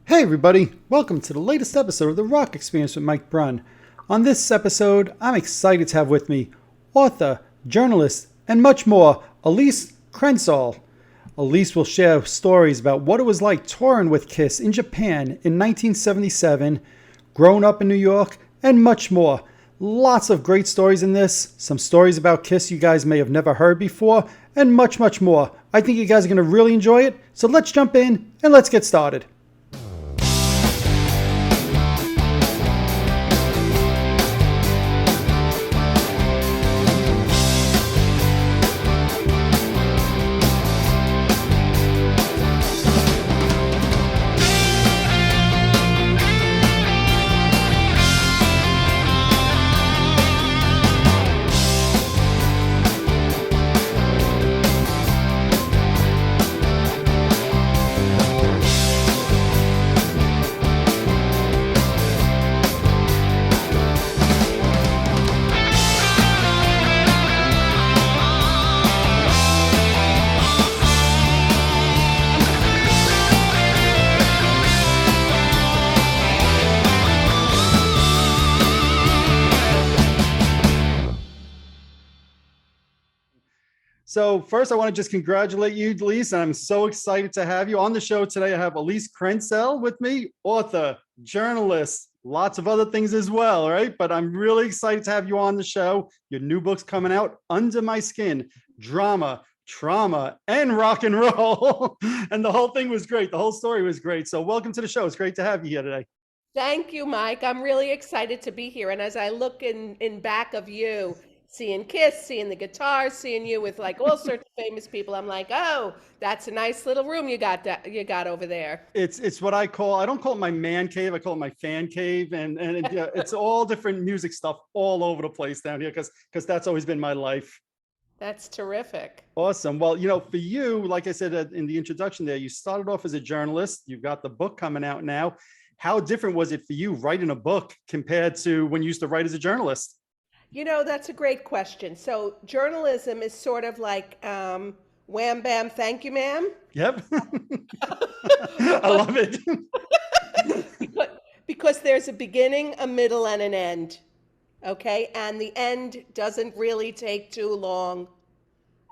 Hey everybody, welcome to the latest episode of the Rock Experience with Mike Brunn. On this episode, I'm excited to have with me author, journalist, and much more, Elise Krentzel. Elise will share stories about what it was like touring with Kiss in Japan in 1977, growing up in New York, and much more. Lots of great stories in this, some stories about Kiss you guys may have never heard before, and much, much more. I think you guys are going to really enjoy it, so let's jump in and let's get started. So first, I want to just congratulate you, Elise. I'm so excited to have you on the show today. I have Elise Krentzel with me, author, journalist, lots of other things as well, right? But I'm really excited to have you on the show. Your new book's coming out, Under My Skin, Drama, Trauma, and Rock and Roll. And the whole thing was great. The whole story was great. So welcome to the show. It's great to have you here today. Thank you, Mike. I'm really excited to be here. And as I look in back of you, seeing Kiss, seeing the guitars, seeing you with like all sorts of famous people, I'm like, oh, that's a nice little room you got over there. It's what I don't call it my man cave. I call it my fan cave. And yeah, it's all different music stuff all over the place down here because that's always been my life. That's terrific. Awesome. Well, for you, like I said in the introduction there, you started off as a journalist. You've got the book coming out now. How different was it for you writing a book compared to when you used to write as a journalist? That's a great question. So journalism is sort of like wham bam, thank you, ma'am. Yep. I love it. Because there's a beginning, a middle, and an end. Okay? And the end doesn't really take too long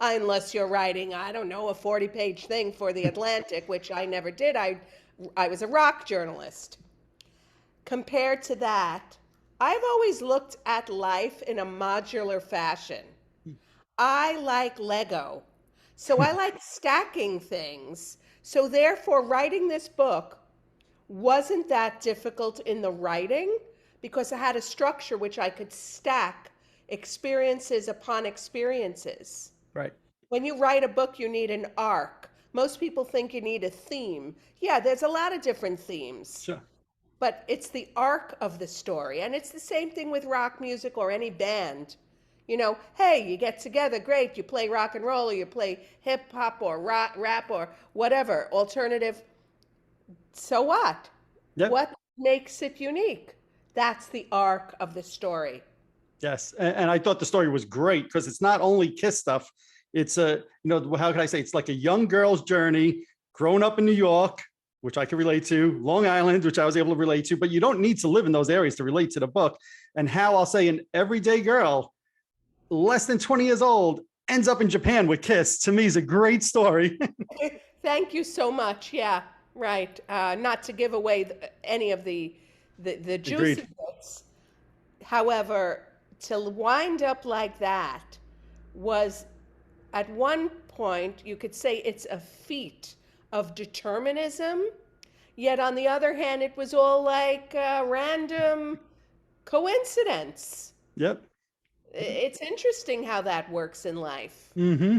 unless you're writing, I don't know, a 40-page thing for the Atlantic, which I never did. I was a rock journalist. Compared to that, I've always looked at life in a modular fashion. I like Lego. So I like stacking things. So therefore, writing this book wasn't that difficult in the writing because I had a structure which I could stack experiences upon experiences. Right. When you write a book, you need an arc. Most people think you need a theme. Yeah, there's a lot of different themes. Sure. But it's the arc of the story. And it's the same thing with rock music or any band. Hey, you get together, great. You play rock and roll or you play hip hop or rap or whatever, alternative. So what? Yep. What makes it unique? That's the arc of the story. Yes. And I thought the story was great because it's not only Kiss stuff. It's how can I say? It's like a young girl's journey, growing up in New York, which I can relate to, Long Island, which I was able to relate to, but you don't need to live in those areas to relate to the book. And how I'll say an everyday girl, less than 20 years old, ends up in Japan with Kiss, to me is a great story. Thank you so much. Yeah, right. Not to give away any of the juicy bits. However, to wind up like that was, at one point, you could say it's a feat of determinism, yet on the other hand, it was all like random coincidence. Yep. It's interesting how that works in life. Mm-hmm.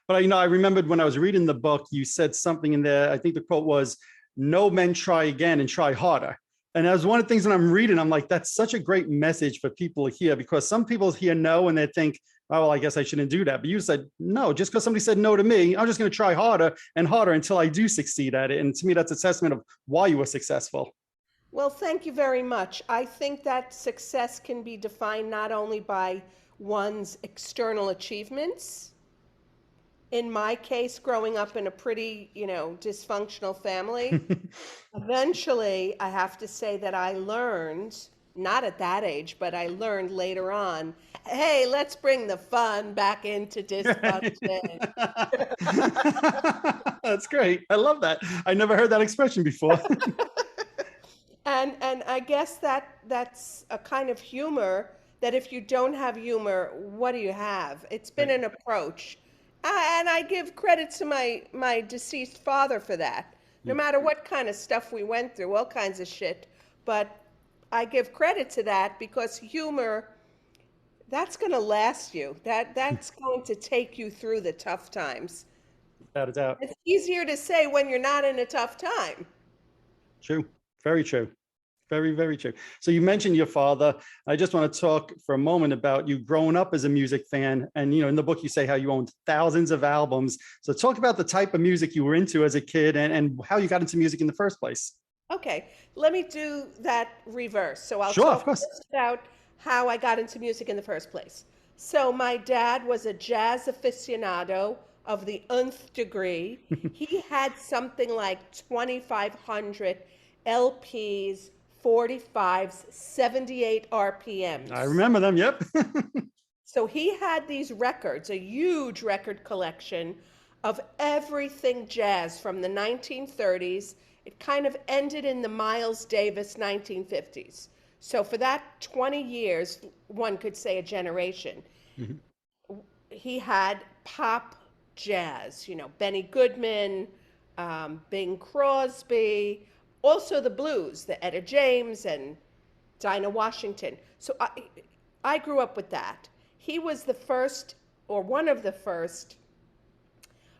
But I remembered when I was reading the book, you said something in there. I think the quote was, "No men try again and try harder." And that was one of the things when I'm reading, I'm like, that's such a great message for people here, because some people hear no and they think, oh, well, I guess I shouldn't do that. But you said, no, just because somebody said no to me, I'm just going to try harder and harder until I do succeed at it. And to me, that's a testament of why you were successful. Well, thank you very much. I think that success can be defined not only by one's external achievements, in my case, growing up in a pretty, dysfunctional family, eventually I have to say that I learned, not at that age, but I learned later on, hey, let's bring the fun back into dysfunction. That's great. I love that. I never heard that expression before. And I guess that's a kind of humor that if you don't have humor, what do you have? It's been Right. an approach. And I give credit to my deceased father for that. No Mm. matter what kind of stuff we went through, all kinds of shit. But I give credit to that because humor, that's going to last you. That's going to take you through the tough times. Without a doubt. It's easier to say when you're not in a tough time. True. Very true. Very, very true. So you mentioned your father. I just want to talk for a moment about you growing up as a music fan. And, in the book, you say how you owned thousands of albums. So talk about the type of music you were into as a kid and how you got into music in the first place. Okay, let me do that reverse. So I'll Sure, of talk course. first about how I got into music in the first place. So my dad was a jazz aficionado of the nth degree. He had something like 2,500 LPs, 45s, 78 RPMs. I remember them. Yep. So he had these records, a huge record collection of everything jazz from the 1930s. It kind of ended in the Miles Davis 1950s. So for that 20 years, one could say a generation, Mhm. he had pop jazz, Benny Goodman, Bing Crosby, also the blues, the Etta James and Dinah Washington. So I grew up with that. He was the first, or one of the first,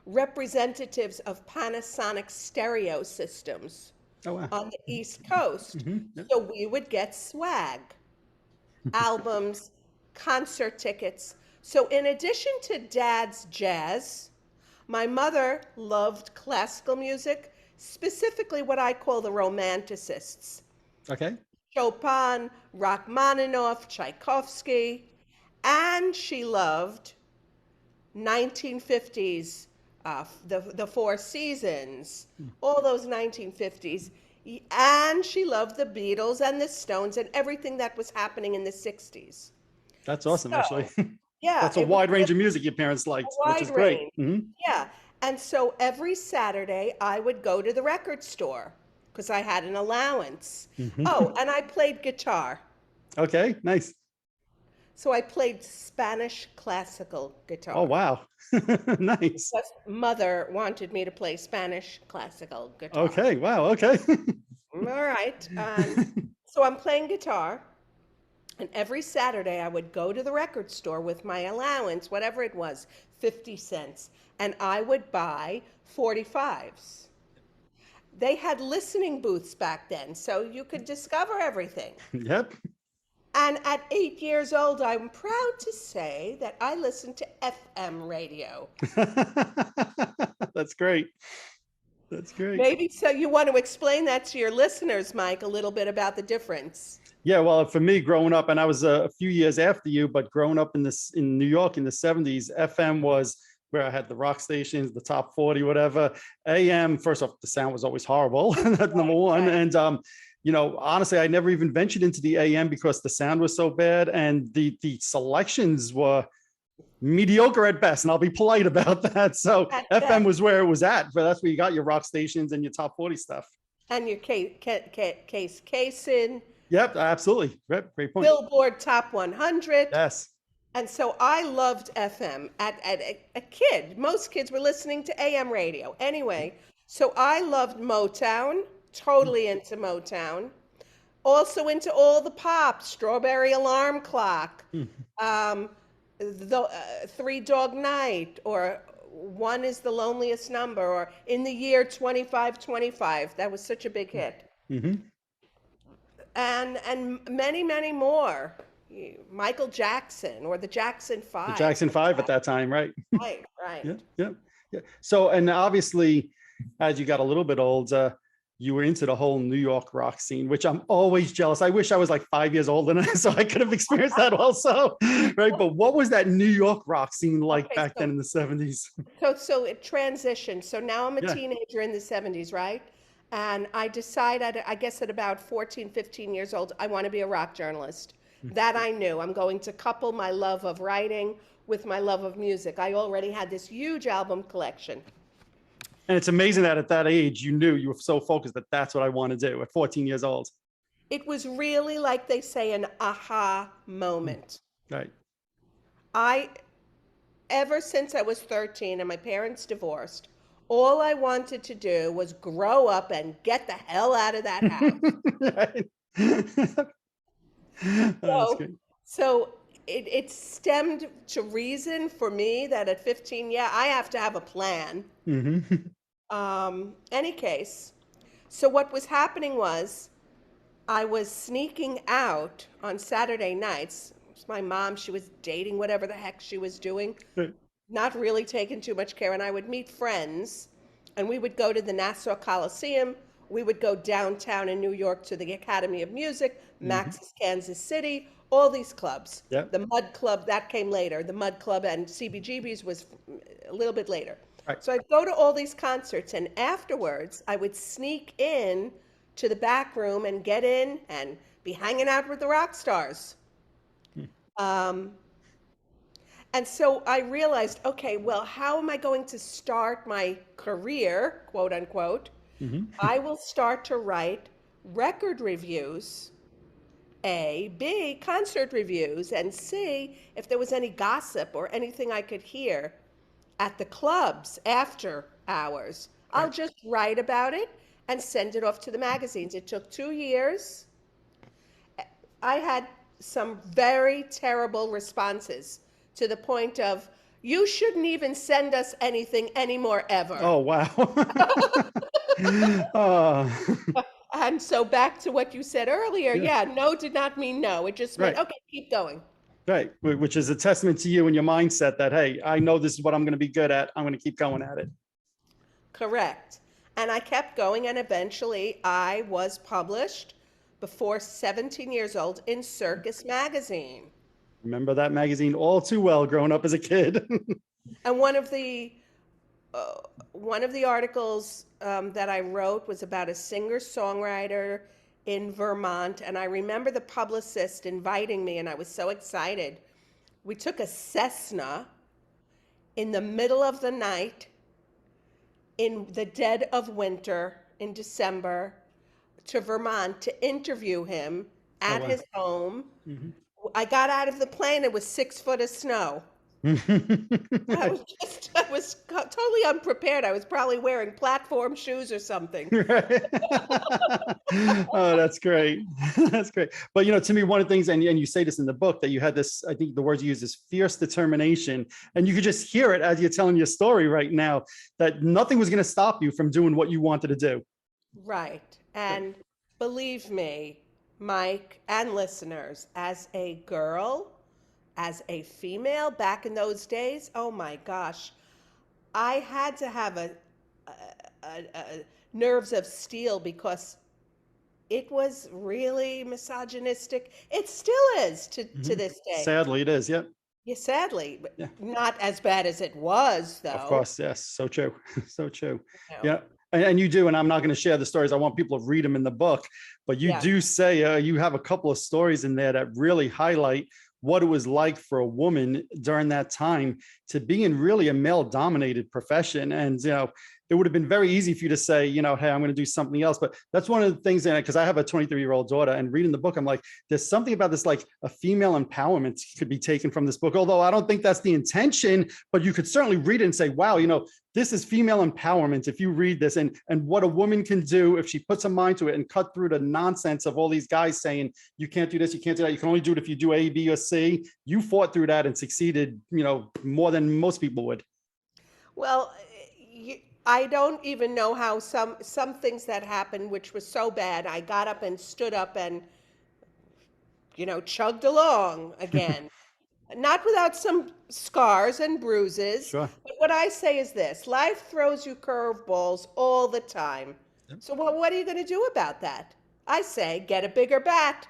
representatives of Panasonic stereo systems Oh, wow. on the East Coast. Yep. So we would get swag, albums, concert tickets. So in addition to dad's jazz, my mother loved classical music, specifically what I call the romanticists. Okay. Chopin, Rachmaninoff, Tchaikovsky, and she loved 1950s, the Four Seasons, all those 1950s. And she loved the Beatles and the Stones and everything that was happening in the 60s. That's awesome, actually. So, yeah, That's a it was wide range just of music your parents a liked, which wide is great. range. Mhm. Yeah. And so every Saturday I would go to the record store because I had an allowance. Oh, Mhm. and I played guitar. Okay, nice. So I played Spanish classical Oh, guitar wow. Nice. because mother wanted me to play Spanish classical guitar. Okay, wow, okay. All right. So I'm playing guitar, and every Saturday I would go to the record store with my allowance, whatever it was, 50 cents, and I would buy 45s. They had listening booths back then, so you could discover everything. Yep. And at 8 years old, I'm proud to say that I listened to FM radio. That's great. That's great. Maybe so you want to explain that to your listeners, Mike, a little bit about the difference. Yeah, well, for me growing up, and I was a few years after you, but growing up in New York in the 70s, FM was where I had the rock stations, the top 40, whatever. AM, first off, the sound was always horrible. That's number one. Right. And honestly, I never even ventured into the AM because the sound was so bad and the selections were mediocre at best. And I'll be polite about that. So At FM best. was where it was at. But that's where you got your rock stations and your top 40 stuff. And your case Kasem, Yep, absolutely. Yep, great point. Billboard Top 100. Yes. And so I loved FM at a kid. Most kids were listening to AM radio. Anyway, so I loved Motown, totally into Motown. Also into all the pop, Strawberry Alarm Clock, um, the Three Dog Night, or One is the Loneliest Number, or In the Year 2525. That was such a big hit. Mm-hmm. And many, many more. Michael Jackson or the Jackson The Five. Jackson Five at that time, right? Right. Yeah, yeah, yeah. So, and obviously, as you got a little bit older, you were into the whole New York rock scene, which I'm always jealous. I wish I was like 5 years older so I could have experienced that also, right? But what was that New York rock scene like Okay, back then in the 70s? so it transitioned. So now I'm a Yeah. teenager in the 70s, right? And I decided, I guess at about 14, 15 years old, I want to be a rock journalist. That I knew. I'm going to couple my love of writing with my love of music. I already had this huge album collection. And it's amazing that at that age, you knew you were so focused that that's what I want to do at 14 years old. It was really, like they say, an aha moment. Right. I, ever since I was 13 and my parents divorced, all I wanted to do was grow up and get the hell out of that house. Right. Oh, that's So, great. so it stemmed to reason for me that at 15, yeah, I have to have a plan. Mm-hmm. Any case, so what was happening was I was sneaking out on Saturday nights. It was my mom, she was dating whatever the heck she was doing, not really taking too much care. And I would meet friends, and we would go to the Nassau Coliseum. We would go downtown in New York to the Academy of Music, Mm-hmm. Max's Kansas City, all these clubs. Yeah. The Mud Club, that came later. The Mud Club and CBGB's was a little bit later. Right. So I'd go to all these concerts, and afterwards, I would sneak in to the back room and get in and be hanging out with the rock stars. Um, and so I realized, okay, well, how am I going to start my career, quote unquote? Mm-hmm. I will start to write record reviews, A, B, concert reviews, and C, if there was any gossip or anything I could hear at the clubs after hours. I'll Right. just write about it and send it off to the magazines. It took 2 years. I had some very terrible responses to the point of, you shouldn't even send us anything anymore ever. Oh, wow. Oh, And so back to what you said earlier, yeah. yeah, no did not mean no. It just meant, Right. okay, keep going. Right. Which is a testament to you and your mindset that, hey, I know this is what I'm going to be good at. I'm going to keep going at it. Correct. And I kept going, and eventually I was published before 17 years old in Circus Magazine. Remember that magazine all too well growing up as a kid. And uh, one of the articles that I wrote was about a singer-songwriter in Vermont, and I remember the publicist inviting me, and I was so excited. We took a Cessna in the middle of the night, in the dead of winter, in December, to Vermont to interview him Oh, at wow. his home. Mm-hmm. I got out of the plane, it was 6 foot of snow. Right. I was totally unprepared. I was probably wearing platform shoes or something. Right. Oh, that's great. That's great. But to me, one of the things, and you say this in the book, that you had this, I think the words you use is fierce determination. And you could just hear it as you're telling your story right now, that nothing was going to stop you from doing what you wanted to do. Right. And believe me, Mike and listeners, as a girl, as a female back in those days, oh my gosh, I had to have a nerves of steel because it was really misogynistic. It still is to Mhm. this day. Sadly, it is. Yep. Yeah, sadly, but Yeah. not as bad as it was, Of though. course. Yes. So true. So true. You know. Yeah. And you do, and I'm not going to share the stories. I want people to read them in the book, but you Yeah. do say you have a couple of stories in there that really highlight what it was like for a woman during that time to be in really a male dominated profession. And, it would have been very easy for you to say, hey, I'm going to do something else. But that's one of the things that, because I have a 23-year-old daughter, and reading the book, I'm like, there's something about this, like a female empowerment could be taken from this book. Although I don't think that's the intention, but you could certainly read it and say, wow, this is female empowerment. If you read this and what a woman can do if she puts her mind to it and cut through the nonsense of all these guys saying, you can't do this, you can't do that. You can only do it if you do A, B, or C. You fought through that and succeeded, more than most people would. Well, I don't even know how some things that happened, which was so bad, I got up and stood up and, chugged along again. Not without some scars and bruises. Sure. But what I say is this: life throws you curveballs all the time. So what are you going to do about that? I say get a bigger bat.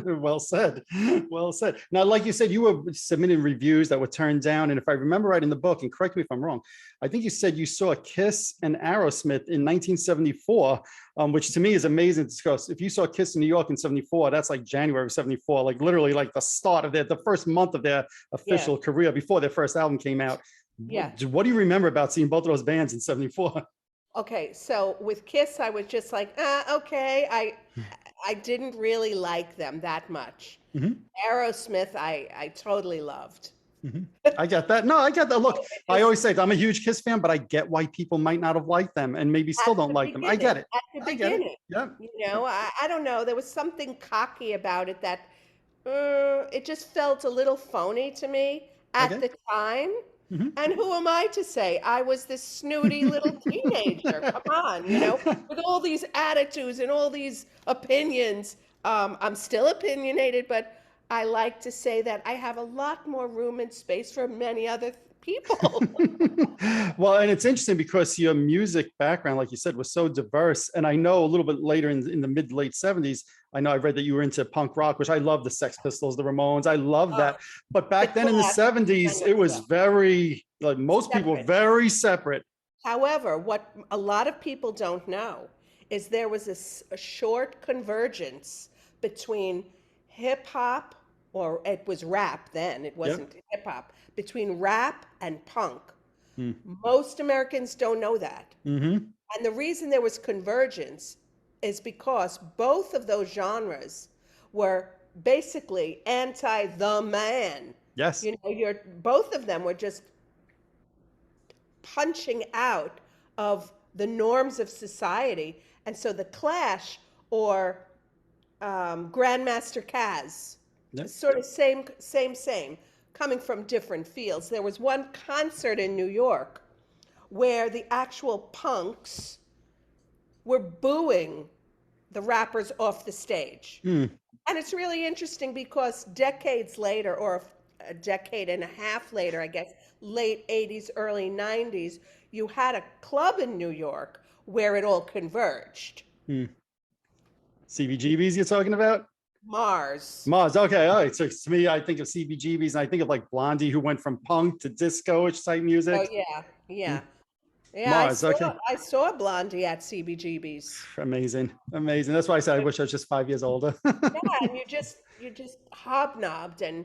Well said. Well said. Now, like you said, you were submitting reviews that were turned down. And if I remember right in the book, and correct me if I'm wrong, I think you said you saw Kiss and Aerosmith in 1974, which to me is amazing because if you saw Kiss in New York in 74, that's like January of 74, like literally like the start of the first month of their Yeah. official career before their first album came out. Yeah. What do you remember about seeing both of those bands in 74? Okay, so with Kiss, I was just like, okay. I didn't really like them that much. Mhm. Aerosmith, I totally loved. Mhm. I get that. No, I get that. Look, It I was always say I'm a huge Kiss fan, but I get why people might not have liked them and maybe still at don't the like them. I get beginning. it. At the I get it. beginning, Yeah. I don't know. There was something cocky about it that it just felt a little phony to me at Okay. the time. Mhm. And who am I to say? I was this snooty little teenager. Come on, with all these attitudes and all these opinions. I'm still opinionated, but I like to say that I have a lot more room and space for many other people. Well, and it's interesting because your music background, like you said, was so diverse. And I know a little bit later in the mid late 70s, I know I read that you were into punk rock, which I love the Sex Pistols, the Ramones. I love Uh, that. But the back then in the classic 70s, kind of it was stuff. very, like most people, Separate. very separate. However, what a lot of people don't know is there was a short convergence between hip hop, or it was rap then, it Yep. wasn't hip hop, between rap and punk. Mm-hmm. Most Americans don't know that. And the reason there was convergence is because both of those genres were basically anti the man. Yes. Both of them were just punching out of the norms of society. And so the Clash or Grandmaster Caz, Yep. sort of same, coming from different fields. There was one concert in New York where the actual punks were booing the rappers off the stage. Mm. And it's really interesting because decades later, or a decade and a half later, I guess, late 80s, early 90s, you had a club in New York where it all converged. Mm. CBGBs you're talking about? Mars. Mars. Okay. All right. So to me, I think of CBGBs and I think of like Blondie, who went from punk to disco-ish type Oh music. yeah, yeah. Mm. Yeah, I Mars. saw Okay. I saw Blondie at CBGB's. Amazing. Amazing. That's why I said I wish I was just 5 years older. Yeah, and you just hobnobbed and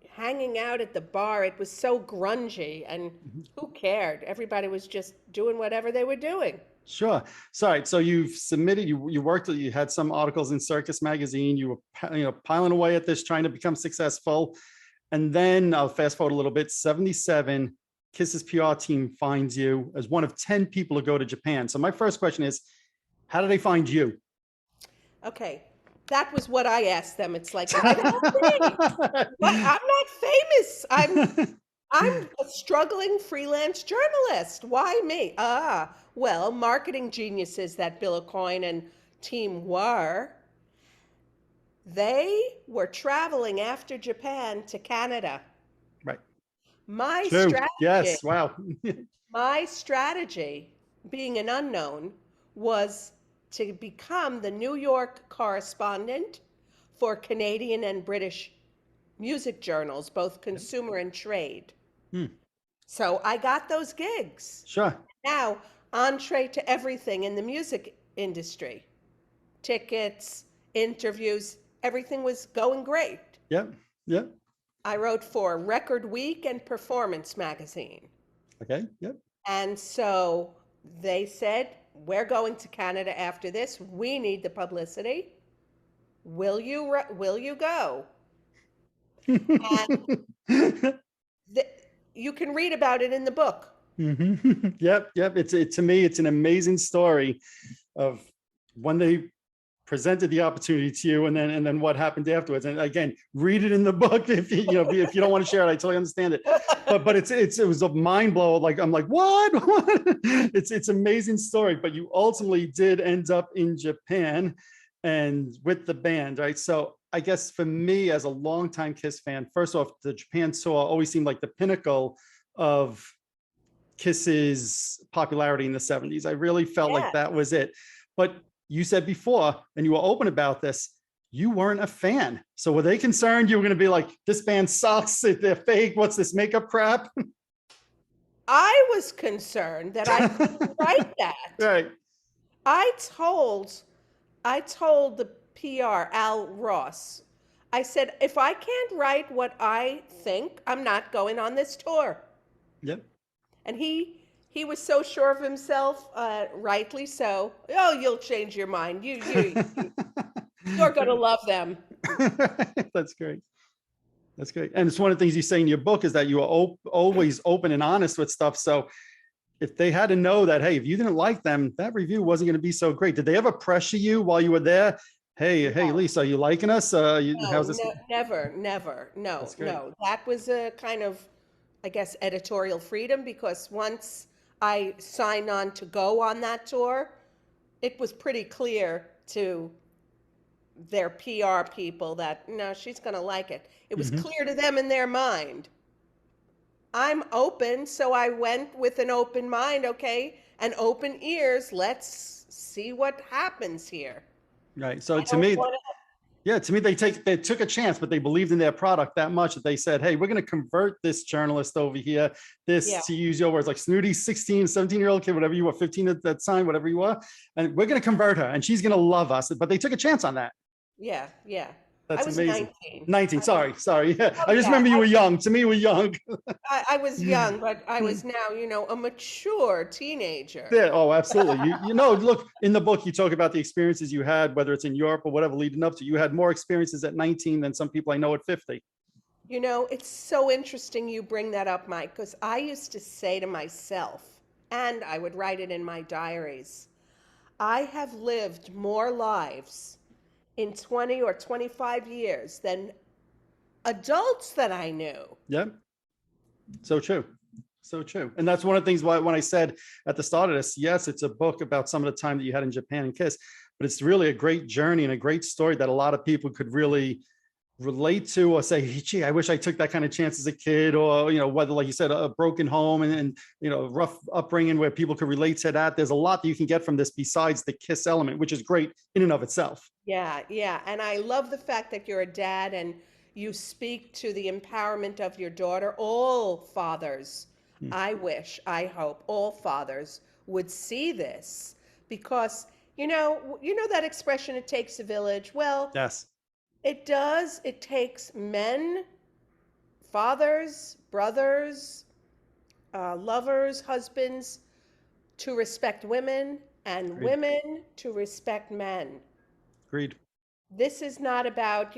hanging out at the bar. It was so grungy, and who cared? Everybody was just doing whatever they were doing. Sure. Sorry. So you've submitted, you worked, you had some articles in Circus Magazine, you were, piling away at this, trying to become successful. And then I'll fast forward a little bit, 77, Kiss's PR team finds you as one of 10 people to go to Japan. So my first question is, how do they find you? Okay, that was what I asked them. It's like, why not me? What? I'm not famous. I'm a struggling freelance journalist. Why me? Well, marketing geniuses that Bill Coyne and team were. They were traveling after Japan to Canada. Right. My True. strategy, Yes. Wow. my strategy, being an unknown, was to become the New York correspondent for Canadian and British music journals, both consumer and trade. Hmm. So I got those gigs. Sure. Now, entree to everything in the music industry. Tickets, interviews, everything was going great. Yep. Yep. I wrote for Record Week and Performance Magazine. Okay. Yep. And so they said, we're going to Canada after this. We need the publicity. Will you go? And you can read about it in the book. Yep. Yep. To me, it's an amazing story of when they presented the opportunity to you and then what happened afterwards. And again, read it in the book if if you don't want to share it. I totally understand it. But it was a mind blow. Like I'm like, what? It's amazing story. But you ultimately did end up in Japan and with the band, right? So I guess for me as a longtime Kiss fan, first off, the Japan tour always seemed like the pinnacle of Kiss's popularity in the 70s. I really felt like Yeah. that was it. But you said before, and you were open about this, you weren't a fan. So were they concerned you were going to be like, this band sucks, they're fake, what's this makeup crap? I was concerned that I couldn't write that. Right. I told I told the PR, Al Ross, I said, if I can't write what I think, I'm not going on this tour. Yep. And he was so sure of himself, rightly so. Oh, you'll change your mind. You're gonna love them. That's great. That's great. And it's one of the things you say in your book is that you are always open and honest with stuff. So if they had to know that, hey, if you didn't like them, that review wasn't going to be so great. Did they ever pressure you while you were there? Hey, Elise, are you liking us? How's this? No, never. No, That's great. no. That was a kind of, I guess, editorial freedom, because once I signed on to go on that tour, it was pretty clear to their PR people that no, she's going to like it. It was clear to them in their mind. I'm open, so I went with an open mind, okay, and open ears. Let's see what happens here. Right. So I to don't me, want yeah, to me, they took a chance, but they believed in their product that much that they said, hey, we're going to convert this journalist over here, Yeah. to use your words, like snooty 16, 17-year-old kid, whatever you were, 15 at that time, whatever you were, and we're going to convert her and she's going to love us. But they took a chance on that. Yeah. I That's was amazing. 19. 19. Sorry. Yeah. Oh I just yeah, remember you were young. To me, you were young. I was young, but I was now, a mature teenager. Yeah. Oh, absolutely. You know, look, in the book, you talk about the experiences you had, whether it's in Europe or whatever leading up to, you had more experiences at 19 than some people I know at 50. It's so interesting you bring that up, Mike, because I used to say to myself, and I would write it in my diaries, I have lived more lives in 20 or 25 years than adults that I knew. Yeah. So true. So true. And that's one of the things why when I said at the start of this, yes, it's a book about some of the time that you had in Japan and Kiss, but it's really a great journey and a great story that a lot of people could really relate to or say, gee, I wish I took that kind of chance as a kid, or, whether, like you said, a broken home and rough upbringing where people could relate to that. There's a lot that you can get from this besides the Kiss element, which is great in and of itself. Yeah. And I love the fact that you're a dad and you speak to the empowerment of your daughter. All fathers, I hope all fathers would see this, because, that expression, it takes a village. Well, Yes. it does. It takes men, fathers, brothers, lovers, husbands to respect women, and Agreed. women to respect men. Agreed. This is not about,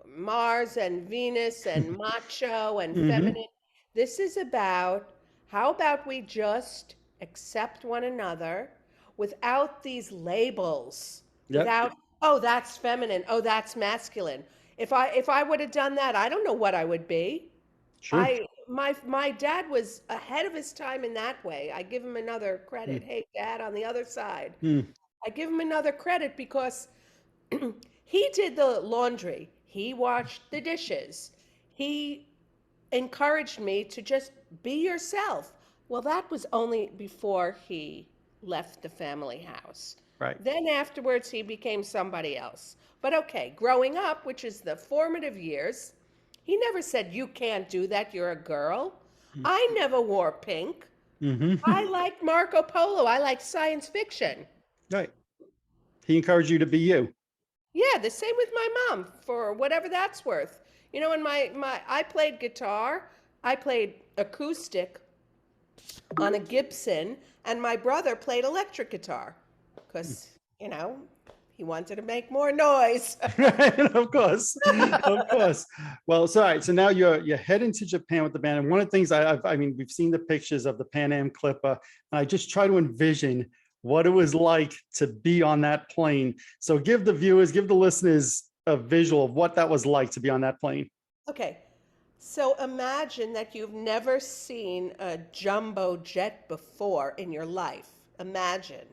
Mars and Venus and macho and Mhm. feminine. This is about how about we just accept one another without these labels, Yep. without, oh, that's feminine, oh, that's masculine. If I would have done that, I don't know what I would be. True. My dad was ahead of his time in that way. I give him another credit. Mm. Hey, Dad, on the other side. Mm. I give him another credit because he did the laundry. He washed the dishes. He encouraged me to just be yourself. Well, that was only before he left the family house. Right. Then afterwards, he became somebody else. But okay, growing up, which is the formative years, he never said, you can't do that, you're a girl. I never wore pink. Mm-hmm. I liked Marco Polo. I liked science fiction. Right. He encouraged you to be you. Yeah, the same with my mom, for whatever that's worth. When I played guitar, I played acoustic on a Gibson, and my brother played electric guitar because, he wanted to make more noise. Of course. Of course. Well, so all right. So now you're heading to Japan with the band. And one of the things we've seen the pictures of the Pan Am Clipper, and I just try to envision what it was like to be on that plane. So give the listeners a visual of what that was like to be on that plane. Okay, so imagine that you've never seen a jumbo jet before in your life. Imagine.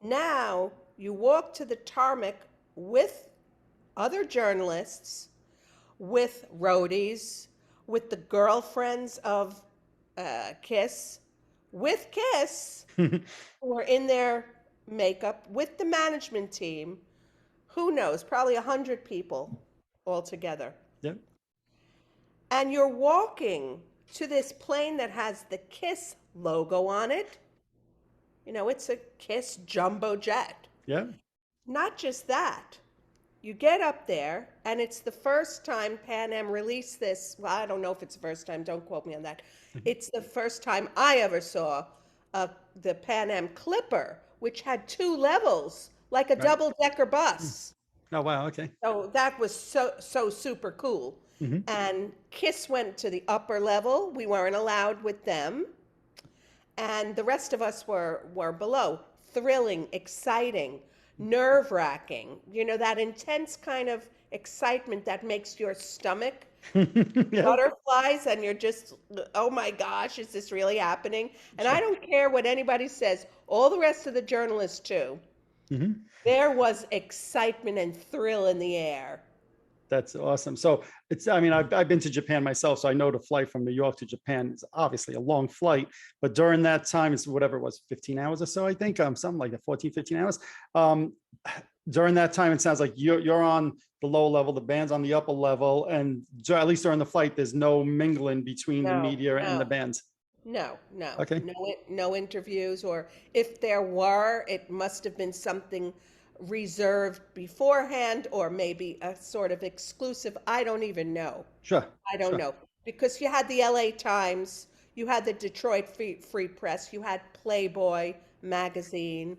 Now you walk to the tarmac with other journalists, with roadies, with the girlfriends of Kiss, with Kiss, who were in their makeup with the management team. Who knows? Probably 100 people altogether. Yep. And you're walking to this plane that has the Kiss logo on it. You know, it's a Kiss jumbo jet. Yep. Not just that. You get up there, and it's the first time Pan Am released this. Well, I don't know if it's the first time. Don't quote me on that. It's the first time I ever saw the Pan Am Clipper, which had 2 levels, like a Right. double-decker bus. Oh, wow. Okay. So that was so super cool. And Kiss went to the upper level. We weren't allowed with them. And the rest of us were below. Thrilling, exciting, nerve-wracking. You know, that intense kind of excitement that makes your stomach Yeah. butterflies, and you're just, oh my gosh, is this really happening? And I don't care what anybody says, all the rest of the journalists too. There was excitement and thrill in the air. That's awesome. So I mean, I've been to Japan myself, so I know the flight from New York to Japan is obviously a long flight, but during that time, it's whatever it was, 15 hours or so, I think, something like that, 14, 15 hours. During that time, it sounds like you're on the low level, the band's on the upper level, and at least during the flight, there's no mingling between the media and the bands. No. Okay. No interviews, or if there were, it must have been something reserved beforehand, or maybe a sort of exclusive. I don't even know. Sure. I don't know. Because you had the LA Times, you had the Detroit Free Press, you had Playboy magazine.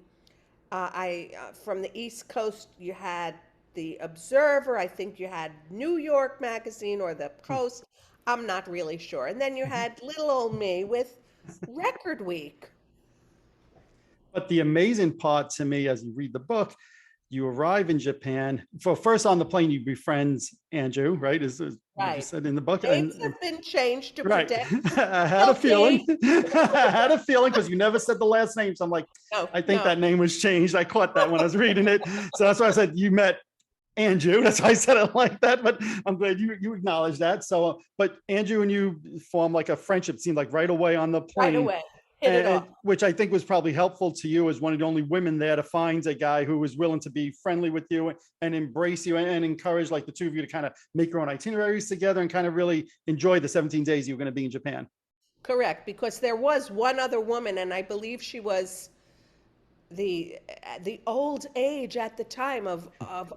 From the East Coast, you had the Observer. I think you had New York Magazine or the Post. I'm not really sure. And then you had little old me with Record Week. But the amazing part to me, as you read the book, you arrive in Japan. First on the plane, you befriend Andrew, right? As Right. you said in the book. Names have been changed to Right. protect. I had a feeling. I had a feeling because you never said the last name. So I'm like, No, I think no. that name was changed. I caught that when I was reading it. So that's why I said you met Andrew. That's why I said it like that. But I'm glad you acknowledged that. So, but Andrew and you formed like a friendship. It seemed like right away on the plane. Right away. Hit it off. Which I think was probably helpful to you as one of the only women there to find a guy who was willing to be friendly with you and embrace you and encourage like the two of you to kind of make your own itineraries together and kind of really enjoy the 17 days you were going to be in Japan. Correct, because there was one other woman, and I believe she was the old age at the time of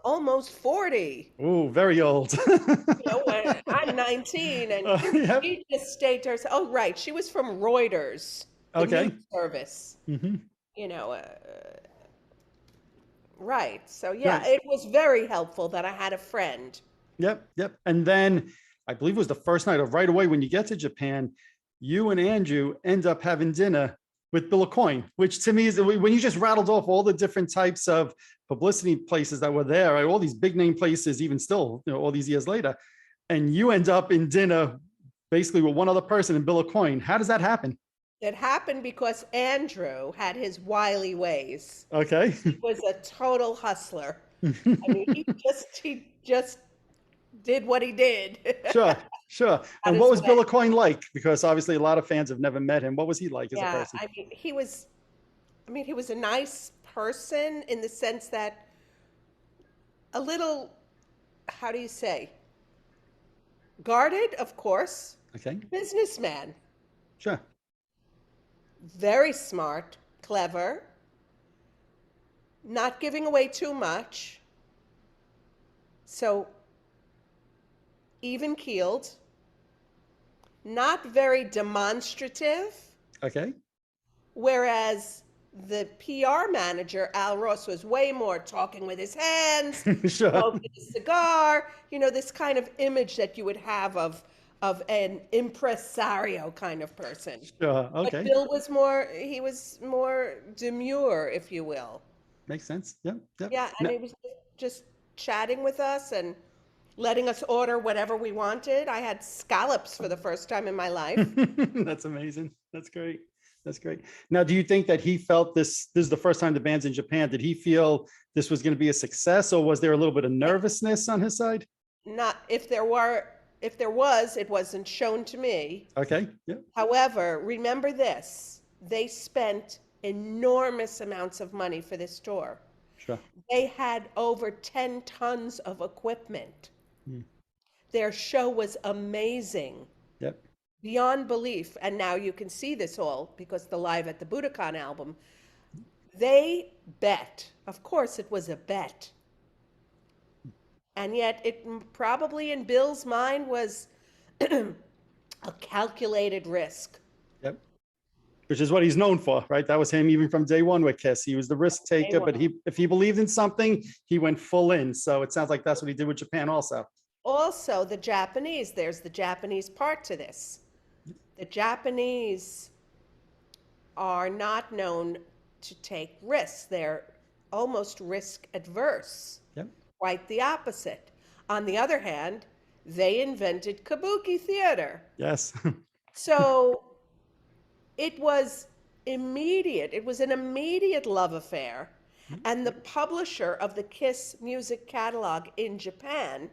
almost 40. Oh, very old. You know, when I'm 19, and Yep. she just stayed to herself. Oh, right, she was from Reuters, the Okay. news service. Mm-hmm. You know, right. So yeah, Right. it was very helpful that I had a friend. Yep. And then I believe it was the first night of right away when you get to Japan, you and Andrew end up having dinner with Bill Coyne, which to me is when you just rattled off all the different types of publicity places that were there, right? All these big name places, even still, all these years later, and you end up in dinner basically with one other person and Bill Coyne. How does that happen? It happened because Andrew had his wily ways. Okay. He was a total hustler. I mean, he just did what he did. Sure. And his what was way. Bill Coyne like? Because obviously a lot of fans have never met him. What was he like as a Yeah, person? he was a nice person in the sense that a little, how do you say, guarded, of course, Okay. businessman, Sure. very smart, clever, not giving away too much, so even keeled, not very demonstrative, Okay. whereas the PR manager, Al Ross, was way more talking with his hands, Sure. smoking a cigar, you know, this kind of image that you would have of an impresario kind of person. Sure. But Okay. Bill was more demure, if you will. Makes sense. Yep. Yeah, and No, he was just chatting with us and letting us order whatever we wanted. I had scallops for the first time in my life. that's amazing. That's great. Now, do you think that he felt this is the first time the band's in Japan? Did he feel this was going to be a success, or was there a little bit of nervousness on his side? Not if there was, it wasn't shown to me. Okay. Yep. However, remember this. they spent enormous amounts of money for this tour. Sure. They had over 10 tons of equipment. Mm. Their show was amazing, Yep. beyond belief. And now you can see this all because the Live at the Budokan album. They bet, of course, it was a bet. And yet, it probably in Bill's mind was a calculated risk. Yep. Which is what he's known for, right? That was him even from day one with Kiss. He was the risk taker, but if he believed in something, he went full in. So it sounds like that's what he did with Japan also. Also, the Japanese, there's the Japanese part to this. The Japanese are not known to take risks. They're almost risk adverse. Yep. Quite the opposite. On the other hand, they invented kabuki theater. Yes. So it was immediate. It was an immediate love affair. And the publisher of the Kiss music catalog in Japan,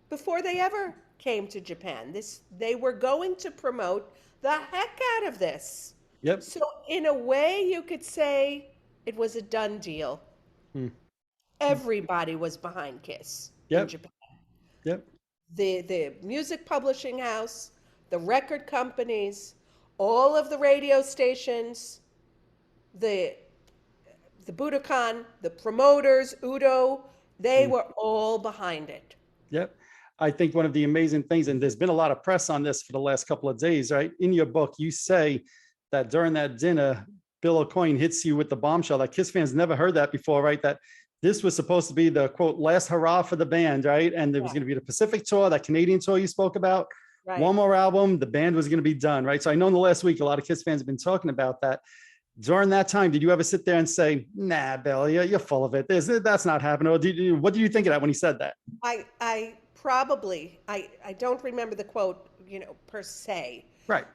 before they ever came to Japan, they were going to promote the heck out of this. Yep. So in a way, you could say it was a done deal. Everybody was behind Kiss in Japan. Yep. The music publishing house, the record companies, all of the radio stations, the Budokan, the promoters, Udo, they were all behind it. Yep. I think one of the amazing things, and there's been a lot of press on this for the last couple of days, right? In your book, you say that during that dinner, Bill O'Coin hits you with the bombshell that Kiss fans never heard that before, right? That this was supposed to be the quote last hurrah for the band, right? And there was going to be the Pacific tour, that Canadian tour you spoke about. Right. One more album, the band was going to be done, right? So I know in the last week, a lot of Kiss fans have been talking about that. During that time, did you ever sit there and say, nah, Bill, you're full of it. That's not happening. Or what do you think of that when he said that? I don't remember the quote, per se. Right.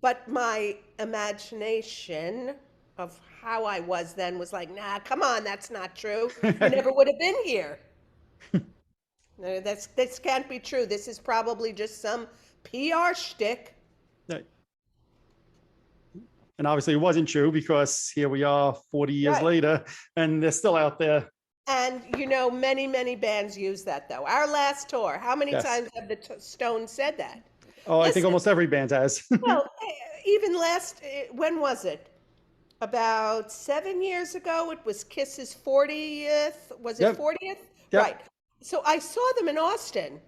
But my imagination of how I was then was like, nah, come on, that's not true. You never would have been here. No, this can't be true. This is probably just some PR shtick. Right. And obviously it wasn't true because here we are 40 years later and they're still out there. And, many, many bands use that, though. Our last tour, how many times have the Stones said that? Oh, Listen, I think almost every band has. Well, even when was it? About 7 years ago, it was Kiss's 40th. Was it 40th? Yep. Right. So I saw them in Austin.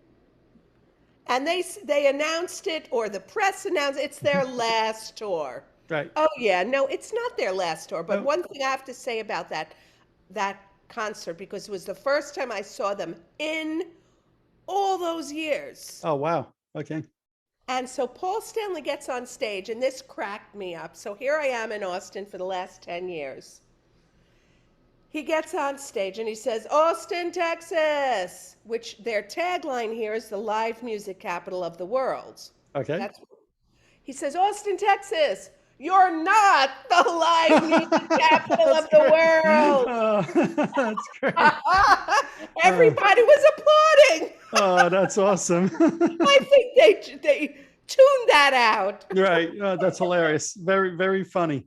And they announced it, or the press announced it's their last tour. Right. Oh, yeah. No, it's not their last tour. But one thing I have to say about that concert, because it was the first time I saw them in all those years. Oh, wow. Okay. And so Paul Stanley gets on stage, and this cracked me up. So here I am in Austin for the last 10 years. He gets on stage and he says, Austin, Texas, which their tagline here is the live music capital of the world. Okay. He says, Austin, Texas, you're not the live music capital of the world. Oh, that's great. Everybody was applauding. Oh, that's awesome. I think they tuned that out. Right. That's hilarious. Very, very funny.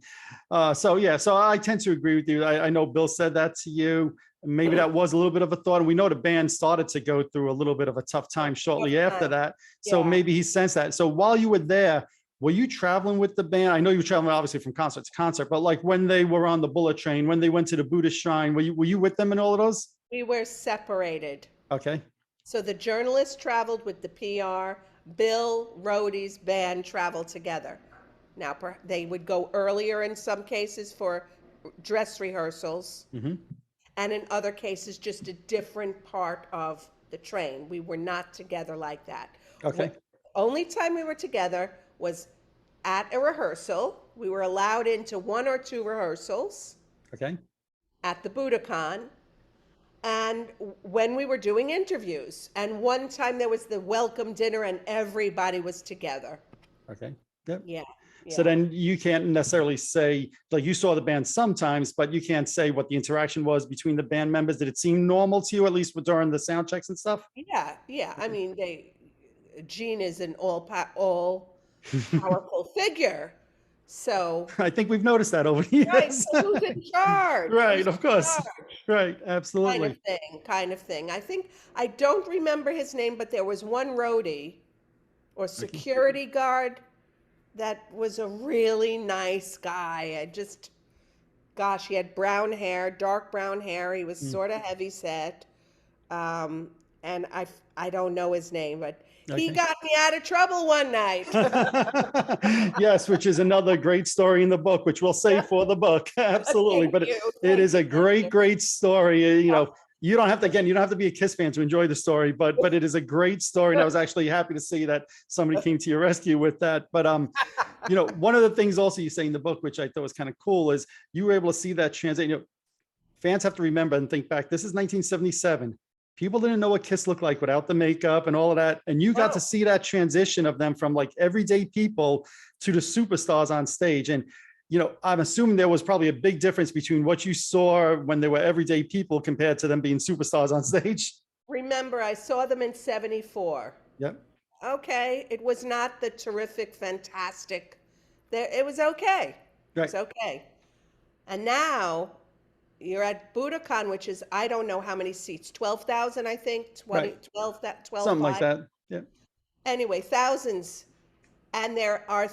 So I tend to agree with you. I know Bill said that to you. Maybe that was a little bit of a thought. And we know the band started to go through a little bit of a tough time shortly after that. So maybe he sensed that. So while you were there, were you traveling with the band? I know you were traveling obviously from concert to concert, but like when they were on the Bullet Train, when they went to the Buddhist Shrine, were you with them in all of those? We were separated. Okay. So the journalist traveled with the PR. Bill, Rhodey's band traveled together. Now, they would go earlier in some cases for dress rehearsals, and in other cases, just a different part of the train. We were not together like that. Okay. Only time we were together was at a rehearsal. We were allowed into 1 or 2 rehearsals. Okay. At the Budokan. And when we were doing interviews, and one time there was the welcome dinner and everybody was together. Okay. Yep. Yeah. So then you can't necessarily say, like you saw the band sometimes, but you can't say what the interaction was between the band members. Did it seem normal to you, at least during the sound checks and stuff? Yeah. Yeah. I mean, Gene is an all powerful figure. So, I think we've noticed that over the right, years. so who's in charge? Right, Who's of in course. charge? Right, Kind of absolutely. thing, kind of thing. I think, I don't remember his name, but there was one roadie or Okay. security guard that was a really nice guy. I just, gosh, he had brown hair, dark brown hair. He was Mm, sort of heavy set. Um, and I don't know his name, but he okay. got me out of trouble one night. Yes, which is another great story in the book, which we'll save for the book. Absolutely. Thank But you, it is a thank you. great story. You don't have to, again, you don't have to be a Kiss fan to enjoy the story, but it is a great story. And I was actually happy to see that somebody came to your rescue with that. But one of the things also you say in the book, which I thought was kind of cool, is you were able to see that translate. Fans have to remember and think back. This is 1977. People didn't know what Kiss looked like without the makeup and all of that. And you got to No, see that transition of them from like everyday people to the superstars on stage. And, I'm assuming there was probably a big difference between what you saw when they were everyday people compared to them being superstars on stage. remember, I saw them in 74. Yep. Okay, it was not the terrific, fantastic. There, it was okay. It Right. was okay. And now you're at Budokan, which is, I don't know how many seats, 12,000, I think, 20, Right. 12, that 12, Something like 5. that. Yeah. Anyway, thousands. And there are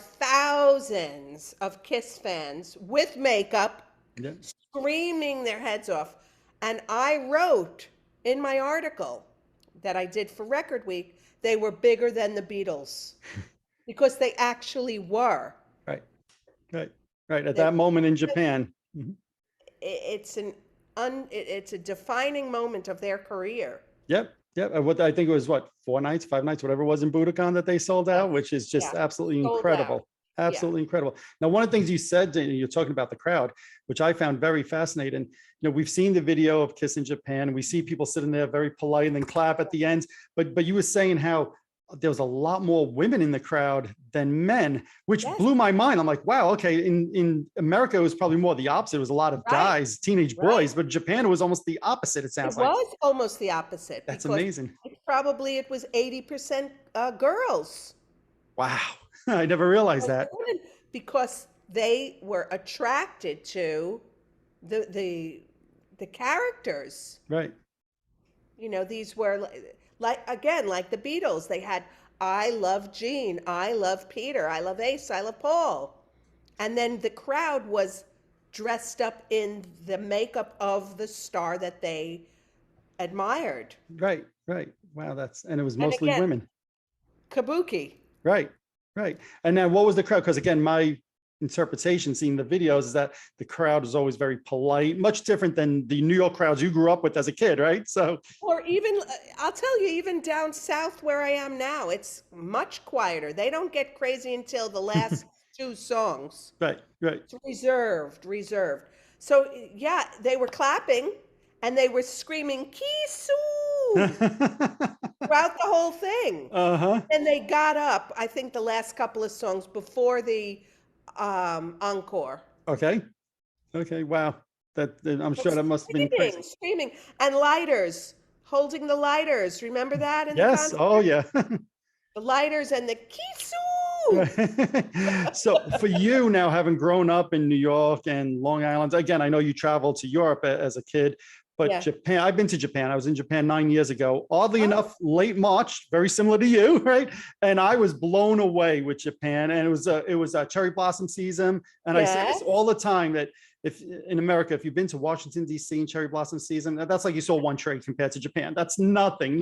thousands of Kiss fans with makeup Yeah. screaming their heads off. And I wrote in my article that I did for Record Week, they were bigger than the Beatles because they actually were. Right. Right. Right. At They, that moment in Japan. Mhm. it's it's a defining moment of their career. Yep. Yep. And what I think it was 4 nights, 5 nights, whatever it was in Budokan that they sold Yeah, out, which is yeah, just absolutely sold out. incredible. Yeah. Absolutely incredible. Now, one of the things you said, you're talking about the crowd, which I found very fascinating. We've seen the video of Kiss in Japan, and we see people sitting there very polite and then clap at the end. But you were saying how there was a lot more women in the crowd than men, which Yes, blew my mind. I'm like, wow, okay. In America, it was probably more the opposite. It was a lot of right, guys, teenage right. boys, but Japan, it was almost the opposite, it It sounds like. was almost the opposite That's because amazing. it was 80% girls. Wow. I never realized that. Because they were attracted to the the the characters. Right. These were like again, like the Beatles. They had I love Gene, I love Peter, I love Ace, I love Paul. And then the crowd was dressed up in the makeup of the star that they admired. Right. Right. Wow. And it was And mostly again, women. kabuki. Right. Right. And then what was the crowd? Because again, my interpretation, seeing the videos, is that the crowd is always very polite, much different than the New York crowds you grew up with as a kid, right? So, Or even, I'll tell you, even down south where I am now, it's much quieter. They don't get crazy until the last two songs. right. Right. It's reserved, reserved. So, yeah, they were clapping and they were screaming, Kisu, throughout the whole thing. Uh-huh. And they got up, I think, the last couple of songs before the encore. Okay. Okay. Wow. I'm But sure that must have been screaming, crazy. screaming, and lighters, holding the lighters. Remember that in the Yes. concert? Oh, yeah. The lighters and the Kisu. So for you now, having grown up in New York and Long Island, again, I know you traveled to Europe as a kid, but Yeah. Japan, I've been to Japan. I was in Japan 9 years ago, oddly Oh, enough, late March, very similar to you, right? And I was blown away with Japan, and it was a cherry blossom season. And I say this yes. all the time, that if in America, if you've been to Washington, D.C. in cherry blossom season, that's like you saw one tree compared to Japan. That's nothing.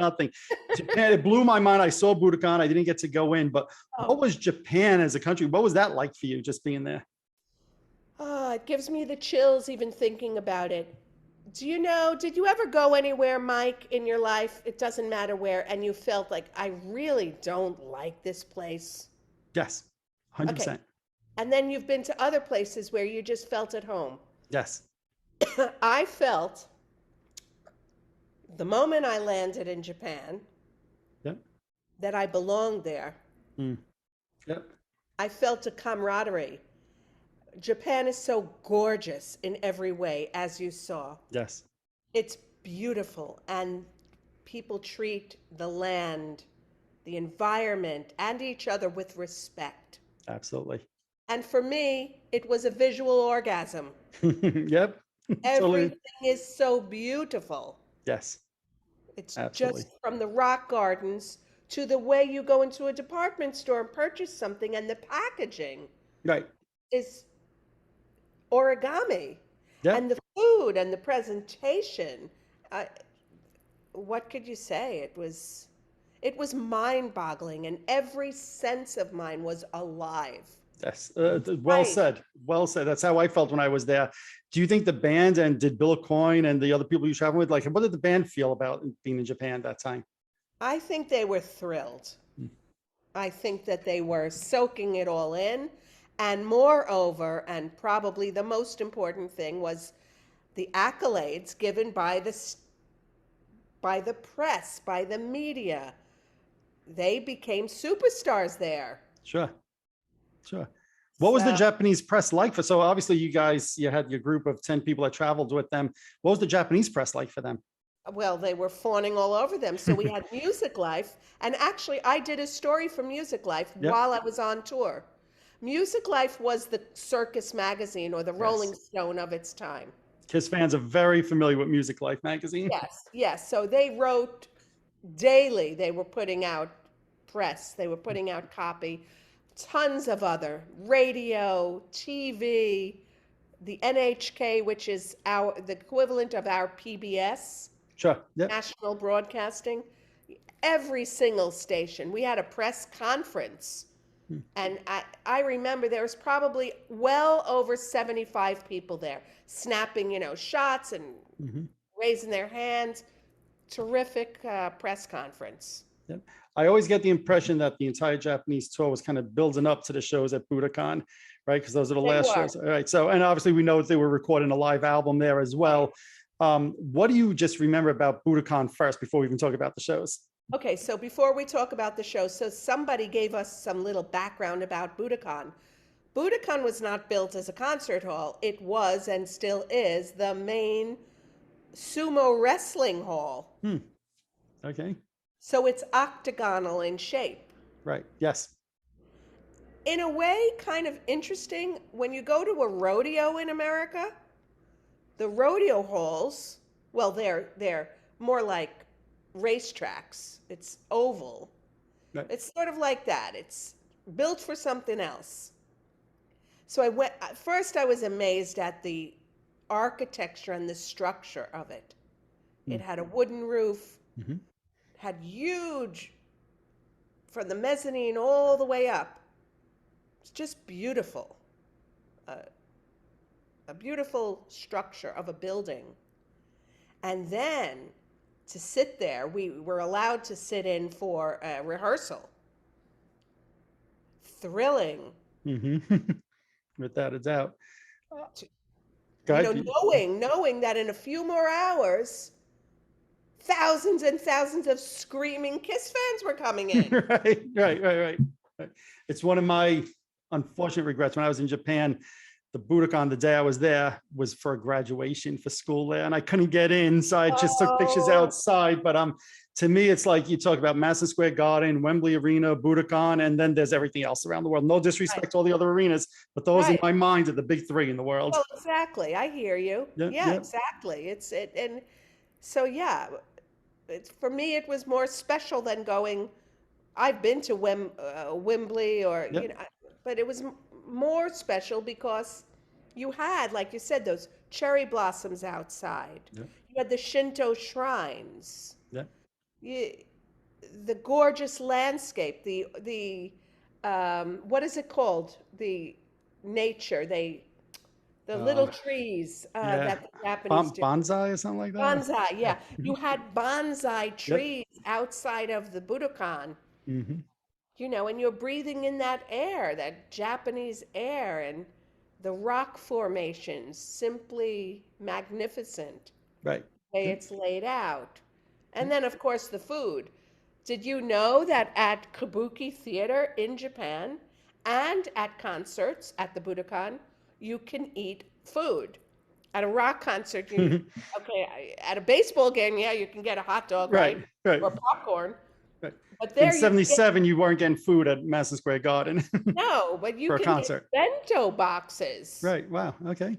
Japan, it blew my mind. I saw Budokan. I didn't get to go in, but what Oh, was Japan as a country? What was that like for you, just being there? it gives me the chills even thinking about it. Did you ever go anywhere, Mike, in your life? It doesn't matter where, and you felt like, I really don't like this place. Yes, Okay. 100%. And then you've been to other places where you just felt at home. Yes. I felt the moment I landed in Japan Yep. that I belonged there. Mm. Yep. I felt a camaraderie. Japan is so gorgeous in every way, as you saw. Yes. It's beautiful, and people treat the land, the environment, and each other with respect. Absolutely. And for me, it was a visual orgasm. Yep. Totally. Everything is so beautiful. Yes, It's absolutely. just from the rock gardens to the way you go into a department store and purchase something, and the packaging Right. is origami. Yep. And the food and the presentation. Uh, what could you say? It was mind-boggling, and every sense of mine was alive. Yes. Well Right. said. Well said. That's how I felt when I was there. Do you think the band and did Bill Coyne and the other people you traveled with, like, what did the band feel about being in Japan that time? I think they were thrilled. I think that they were soaking it all in. And moreover, and probably the most important thing was the accolades given by the press, by the media. They became superstars there. Sure. Sure. What was the So, Japanese press like for? So obviously you had your group of 10 people that traveled with them. What was the Japanese press like for them? well, they were fawning all over them. So we had Music Life. And actually, I did a story for Music Life Yep. while I was on tour. Music Life was the circus magazine or the Rolling Yes. Stone of its time. Kiss fans are very familiar with Music Life magazine. Yes, yes. So they wrote daily. They were putting out press, they were putting out copy, tons of other radio, TV, the NHK, which is the equivalent of our PBS, Sure. Yep. National Broadcasting. Every single station. We had a press conference. And I remember there was probably well over 75 people there, snapping, shots and Mm-hmm. raising their hands. Terrific press conference. Yep. I always get the impression that the entire Japanese tour was kind of building up to the shows at Budokan, right? Because those are the They last were. shows. All right. So, and obviously we know that they were recording a live album there as well. What do you just remember about Budokan first before we even talk about the shows? Okay, so before we talk about the show, so somebody gave us some little background about Budokan. Budokan was not built as a concert hall. It was and still is the main sumo wrestling hall. Okay. So it's octagonal in shape. Right. Yes. In a way, kind of interesting, when you go to a rodeo in America, the rodeo halls, well, they're more like racetracks. It's oval. Right. It's sort of like that. It's built for something else. So I went at first I was amazed at the architecture and the structure of it. It had a wooden roof, Mm-hmm. had huge from the mezzanine all the way up. It's just beautiful. A beautiful structure of a building. And then to sit there, we were allowed to sit in for a rehearsal. Thrilling. Mm-hmm. Without a doubt. To, Go you know, ahead. knowing that in a few more hours, thousands and thousands of screaming Kiss fans were coming in. Right. It's one of my unfortunate regrets. When I was in Japan, the Budokan, the day I was there, was for a graduation for school there, and I couldn't get in, so I just took pictures Oh, outside. But to me, it's like you talk about Madison Square Garden, Wembley Arena, Budokan, and then there's everything else around the world. No right, disrespect to all the other arenas, but those in right. my mind are the big three in the world. Well, exactly. I hear you. Yeah, Yeah, yeah, exactly. And so yeah, for me it was more special than going. I've been to Wembley or yeah, but it was more special because you had, like you said, those cherry blossoms outside. yeah, You had the Shinto shrines. yeah. You, the gorgeous landscape. The what is it called? The nature. The little Uh, trees yeah. that the Japanese do. Bonsai or something like that. Bonsai, Yeah. yeah. You had bonsai Yep. trees outside of the Budokan, Hmm. and you're breathing in that air, that Japanese air, and the rock formations, simply magnificent, Right. the way Yeah. it's laid out. And then, of course, the food. Did you know that at Kabuki Theater in Japan and at concerts at the Budokan, you can eat food? At a rock concert, okay, at a baseball game, yeah, you can get a hot dog, right? Right. Or popcorn. Right. But In there you can get, '77, you weren't getting food at Madison Square Garden no, but you for a can get concert. bento boxes. Right. Wow. Okay.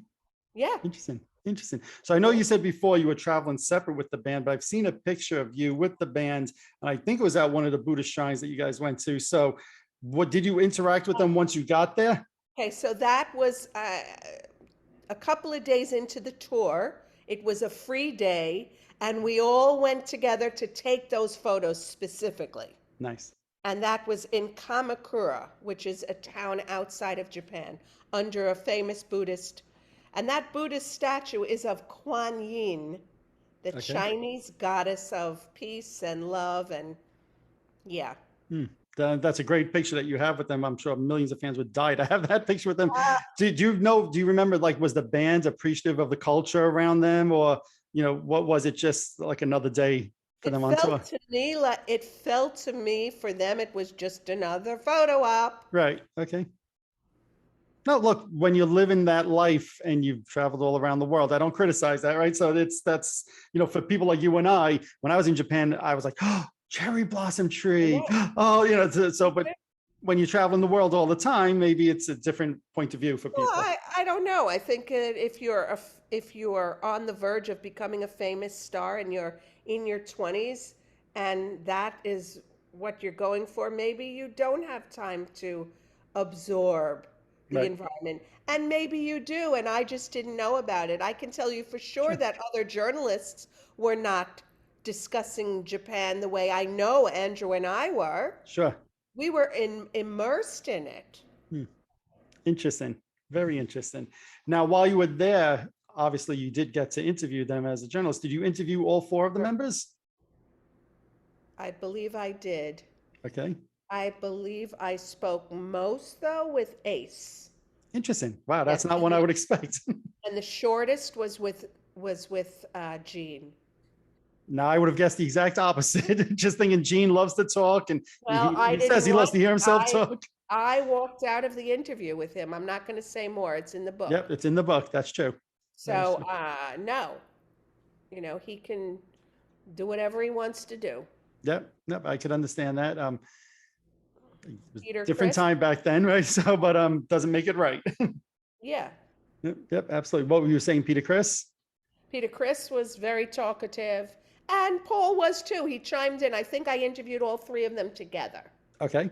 Yeah. Interesting. Interesting. So I know you said before you were traveling separate with the band, but I've seen a picture of you with the band, and I think it was at one of the Buddhist shrines that you guys went to. So, what did you interact with them once you got there? Okay, so that was a couple of days into the tour. It was a free day, and we all went together to take those photos specifically. Nice. And that was in Kamakura, which is a town outside of Japan, under a famous Buddhist. And that Buddhist statue is of Kuan Yin, the Okay. Chinese goddess of peace and love. And yeah. Hmm. That's a great picture that you have with them. I'm sure millions of fans would die to have that picture with them. Did you know? Do you remember? Like, was the band appreciative of the culture around them, or what was it? Just like another day for them on tour? It felt to me for them it was just another photo op. Right. Okay. No, look, when you live in that life and you've traveled all around the world, I don't criticize that, right? So that's for people like you and I, when I was in Japan, I was like, oh, cherry blossom tree. Oh, but when you travel in the world all the time, maybe it's a different point of view for Well, people. I don't know. I think if you're on the verge of becoming a famous star and you're in your 20s and that is what you're going for, maybe you don't have time to absorb the Right. environment. And maybe you do, and I just didn't know about it. I can tell you for sure Sure. that other journalists were not discussing Japan the way I know Andrew and I were. Sure. We were immersed in it. Hmm. Interesting. Very interesting. Now, while you were there, obviously you did get to interview them as a journalist. Did you interview all four of the members? I believe I did. Okay. I believe I spoke most though with Ace. Interesting. Wow, Yes, that's not one I would expect. and the shortest was with Gene. Now I would have guessed the exact opposite. Just thinking Gene loves to talk, and Well, I he says didn't he loves want. to hear himself talk. I walked out of the interview with him. I'm not going to say more. It's in the book. Yep, it's in the book. That's true. That is So true. no, he can do whatever he wants to do. Yep, yep, I could understand that. It was Peter different Chris, time back then, right? So, but doesn't make it right. yeah. Yep, yep, absolutely. What were you saying, Peter Chris? Peter Chris was very talkative, and Paul was too. He chimed in. I think I interviewed all three of them together. Okay.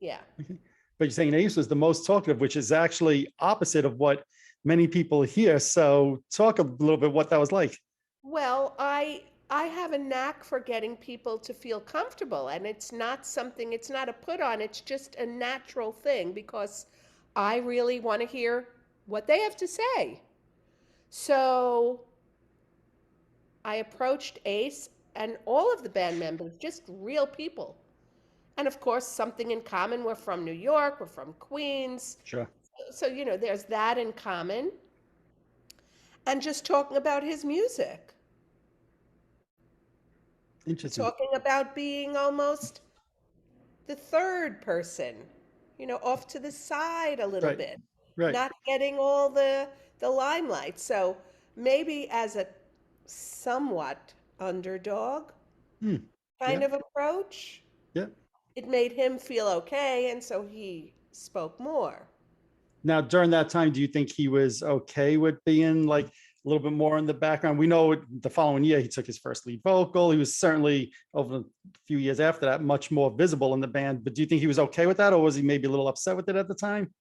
Yeah. Okay. But you're saying Ace was the most talkative, which is actually opposite of what many people hear. So talk a little bit what that was like. Well, I have a knack for getting people to feel comfortable, and it's not a put on, it's just a natural thing because I really want to hear what they have to say. So I approached Ace and all of the band members, just real people. And of course, something in common. We're from New York, we're from Queens. Sure. So, there's that in common. And just talking about his music, Interesting. talking about being almost the third person, off to the side a little Right. bit, Right. not getting all the limelight. So maybe as a somewhat underdog Hmm. kind Yeah. of approach, Yeah. it made him feel okay, and so he spoke more. Now, during that time, do you think he was okay with being like a little bit more in the background? We know the following year he took his first lead vocal. He was certainly over a few years after that much more visible in the band. But do you think he was okay with that, or was he maybe a little upset with it at the time?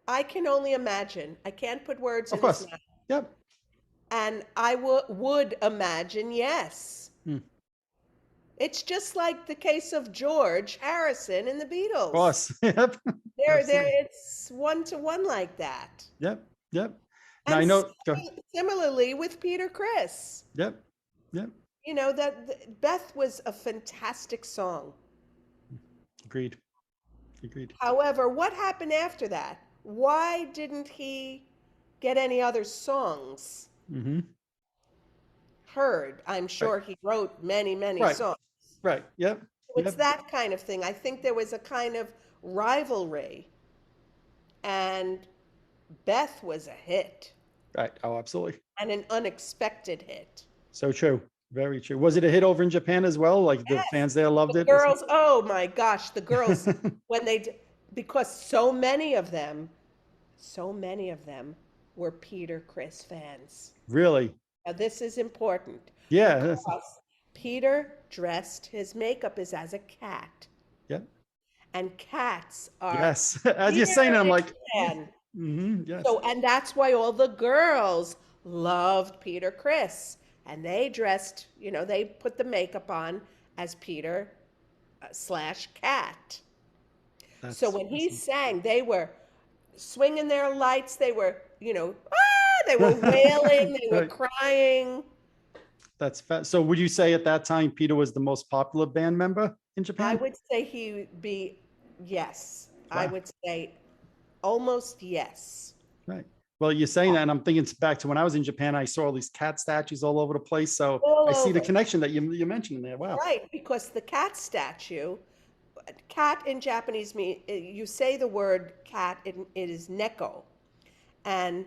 I can only imagine. I can't put words Of in his course. mouth. Yep. And I would imagine, yes. Hmm. It's just like the case of George Harrison in the Of Beatles. course. Yep. Absolutely. It's one to one like that. Yep. Yep. Now And I know. Go. similarly with Peter Chris. Yep. Yep. Beth was a fantastic song. Agreed. Agreed. However, what happened after that? Why didn't he get any other songs Mm-hmm. heard? I'm sure he wrote many, many Right. songs. Right. Yep. So it's Yep. that kind of thing. I think there was a kind of rivalry, and Beth was a hit Right. Oh, absolutely. and an unexpected hit. So true. Very true. Was it a hit over in Japan as well? Like the fans there loved The it? girls, oh my gosh, the girls, when because so many of them were Peter Chris fans. Really? Now, this is important Yeah. because Peter dressed, his makeup is as a cat, Yeah. and cats are Yes. As you're saying it, I'm Peter like, yeah. fan. Yes. So, and that's why all the girls loved Peter Chris. And they dressed, they put the makeup on as Peter slash cat. So That's when he awesome. sang, they were swinging their lights. They were, they were wailing, they were Right. crying. That's fast. So would you say at that time Peter was the most popular band member in I Japan? would say he would be, yes. I Wow. would say almost yes. Right. Well, you're saying that, and I'm thinking back to when I was in Japan. I saw all these cat statues all over the place. So All I see the over. connection that you mentioned there. Wow. Right, because the cat statue, cat in Japanese mean you say the word cat, it is neko. And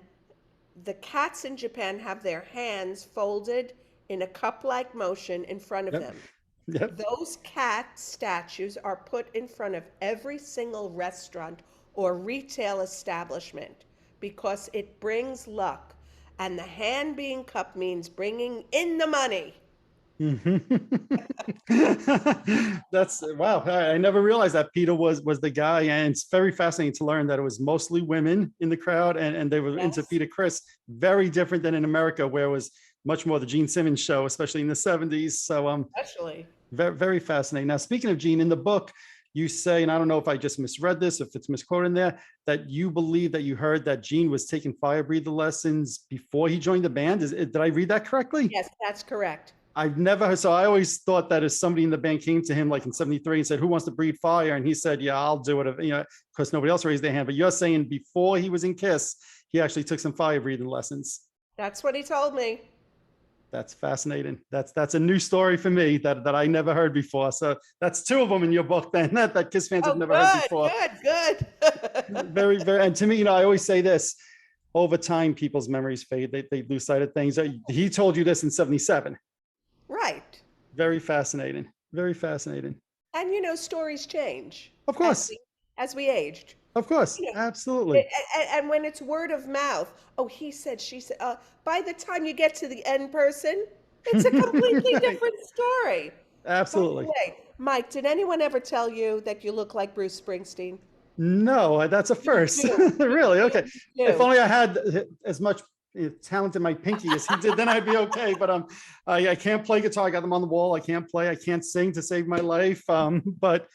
the cats in Japan have their hands folded in a cup-like motion in front of Yep. them. Yep. Those cat statues are put in front of every single restaurant or retail establishment because it brings luck. And the hand being cupped means bringing in the money. That's wow. I never realized that Peter was the guy, and it's very fascinating to learn that it was mostly women in the crowd, and they were into Yes, Peter Chris. Very different than in America, where it was much more the Gene Simmons show, especially in the '70s. So especially. very, very fascinating. Now, speaking of Gene, in the book, you say, and I don't know if I just misread this, if it's misquoted in there, that you believe that you heard that Gene was taking fire breather lessons before he joined the band. Did I read that correctly? Yes, that's correct. I've never, so I always thought that if somebody in the band came to him like in '73 and said, "Who wants to breathe fire?" And he said, "Yeah, I'll do it," because nobody else raised their hand. But you're saying before he was in Kiss, he actually took some fire breathing lessons. That's what he told me. That's fascinating. That's a new story for me that I never heard before. So that's two of them in your book then that Kiss fans have Oh, never heard good, before. good, good. Very, very, and to me, I always say this: over time, people's memories fade. They lose sight of things. He told you this in '77. Right. Very fascinating. Very fascinating. And stories change Of as course. we aged. Of course. You know, Absolutely. and when it's word of mouth, oh, he said, she said, by the time you get to the end person, it's a completely Right. different story. By the Absolutely. way, Mike, did anyone ever tell you that you look like Bruce Springsteen? No, that's a first. You Really? Okay. If do. only I had as much talent in my pinky as he did, then I'd be okay. But I can't play guitar. I got them on the wall. I can't play. I can't sing to save my life. But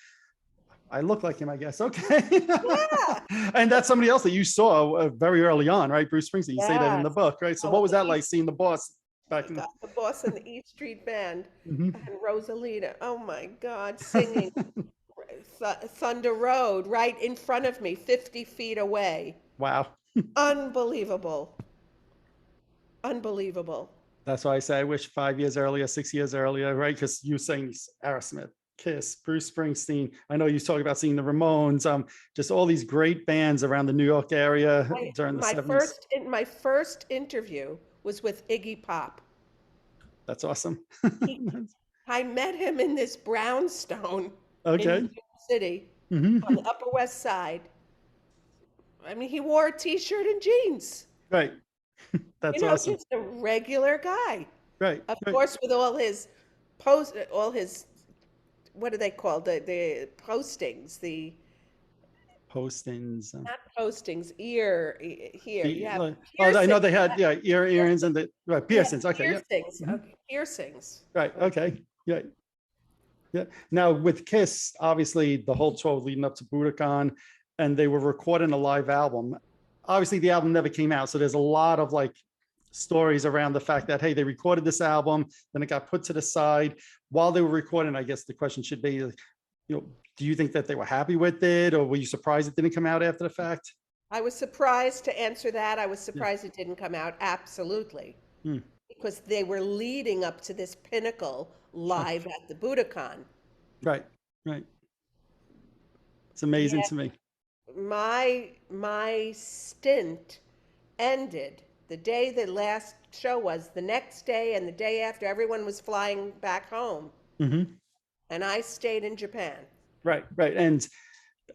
I look like him, I guess. Okay. Yeah. And that's somebody else that you saw very early on, right? Bruce Springsteen. You say that in the Yes. book, right? So Oh, what was the that like East, seeing the boss oh back my in the God, the boss in the East Street Band Mhm. and Rosalita. Oh my God, singing Thunder Road right in front of me, 50 feet away. Wow. Unbelievable. Unbelievable. That's why I say I wish 5 years earlier, 6 years earlier, right? Because you saying Aerosmith, Kiss, Bruce Springsteen. I know you talk about seeing the Ramones, just all these great bands around the New York area during the '70s. My first interview was with Iggy Pop. That's awesome. He, I met him in this brownstone in New Okay. York City on the Mhm. Upper West Side. I mean, he wore a t-shirt and jeans. Right. That's awesome. Just a regular guy. Right. Of Right. course, with all his, what do they call the postings? The Postings. not postings, here. You have Oh, I know piercings. they had, yeah, earrings and the right, Yeah, piercings. Okay. Yeah. piercings. Mhm. Okay, piercings. Right. Okay. Yeah. Yeah. Now with Kiss, obviously the whole tour leading up to Budokan, and they were recording a live album. Obviously, the album never came out, so there's a lot of like stories around the fact that hey, they recorded this album, then it got put to the side while they were recording. I guess the question should be, do you think that they were happy with it, or were you surprised it didn't come out after the fact? I was surprised to answer that. I was Yeah. surprised it didn't come out. Absolutely. Hmm. Because they were leading up to this pinnacle live at the Budokan. Right. Right. It's amazing Yeah, to me. my stint ended The day the last show was, the next day and the day after, everyone was flying back home. Hmm. And I stayed in Japan. Right, right. And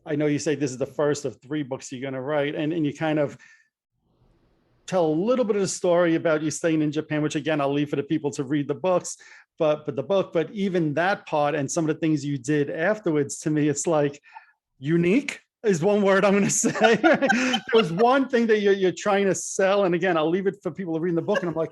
I know you say this is the first of 3 books you're going to write, and you kind of tell a little bit of the story about you staying in Japan, which again, I'll leave for the people to read the books, but even that part and some of the things you did afterwards, to me, it's like unique is one word I'm going to say. There was one thing that you're trying to sell. And again, I'll leave it for people to read in the book. And I'm like,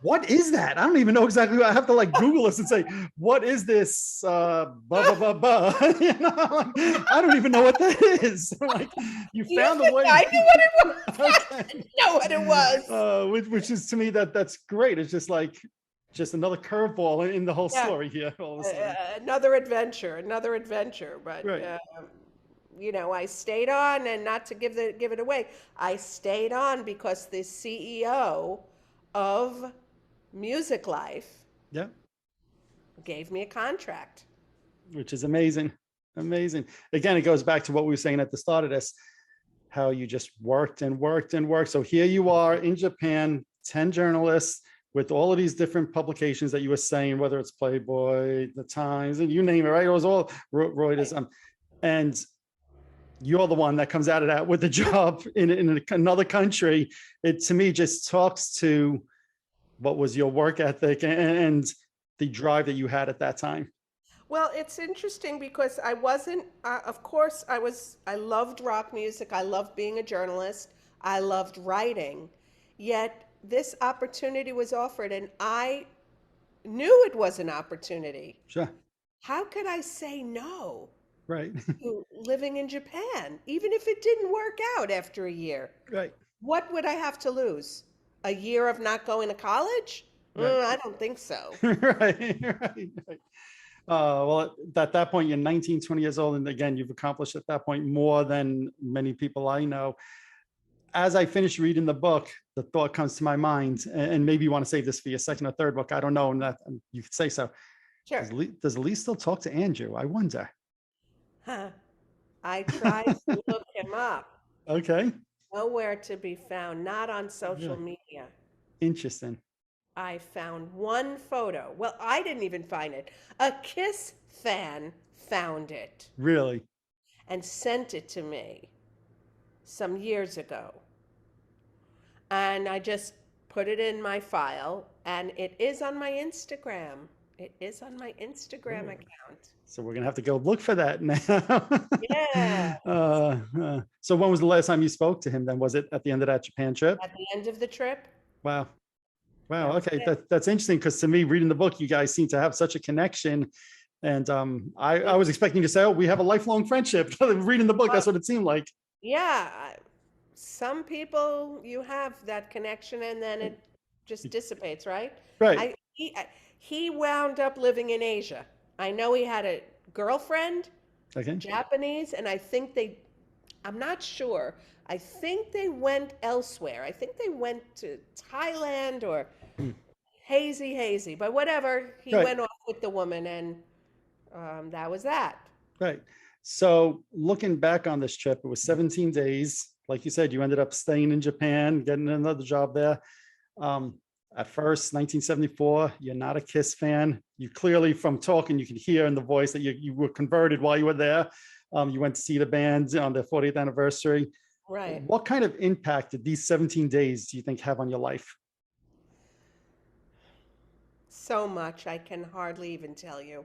what is that? I don't even know exactly. I have to like Google this and say, what is this? Blah, blah, blah, blah. You know, like, I don't even know what that is. Like, you found a way. I knew what it was. Okay. I didn't know what it was. Which is, to me, that's great. It's just like, just another curveball in the whole Yeah. story here. All of a sudden. Another adventure. But Right. I stayed on, and not to give it away, I stayed on because the CEO of Music Life Yeah. gave me a contract. Which is amazing. Amazing. Again, it goes back to what we were saying at the start of this, how you just worked and worked and worked. So here you are in Japan, 10 journalists with all of these different publications that you were saying, whether it's Playboy, The Times, and you name it, right? It was all Reuters. And you're the one that comes out of that with a job in another country. It, to me, just talks to what was your work ethic and the drive that you had at that time. Well, it's interesting because I wasn't, of course, I loved rock music. I loved being a journalist. I loved writing. Yet this opportunity was offered, and I knew it was an opportunity. Sure. How could I say no Right. to living in Japan, even if it didn't work out after a year? Right. What would I have to lose? A year of not going to college? Right. I don't think so. Right. Well, at that point, you're 19, 20 years old. And again, you've accomplished at that point more than many people I know. As I finish reading the book, the thought comes to my mind, and maybe you want to save this for your second or third book. I don't know. And that you could say so. Sure. Does Elise still talk to Andrew? I wonder. Huh. I tried to look him up. Okay. Nowhere to be found, not on social media. Interesting. I found one photo. Well, I didn't even find it. A Kiss fan found it Really? and sent it to me some years ago. And I just put it in my file, and it is on my Instagram. It is on my Instagram account. So we're going to have to go look for that now. Yeah. So when was the last time you spoke to him then? Was it at the end of that Japan trip? At the end of the trip. Wow. Wow. That's Okay. it. That's interesting, because to me, reading the book, you guys seem to have such a connection. And I was expecting you to say, oh, we have a lifelong friendship. Reading the book, that's what it seemed like. Yeah. Some people, you have that connection, and then it just dissipates, right? Right. He wound up living in Asia. I know he had a girlfriend, Okay. Japanese, and I'm not sure. I think they went elsewhere. I think they went to Thailand or hazy, but whatever. He Right. went off with the woman, and that was that. Right. So looking back on this trip, it was 17 days. Like you said, you ended up staying in Japan, getting another job there. At first, 1974, you're not a Kiss fan. You clearly, from talking, you could hear in the voice that you were converted while you were there. You went to see the band on their 40th anniversary. Right. What kind of impact did these 17 days, do you think, have on your life? So much I can hardly even tell you,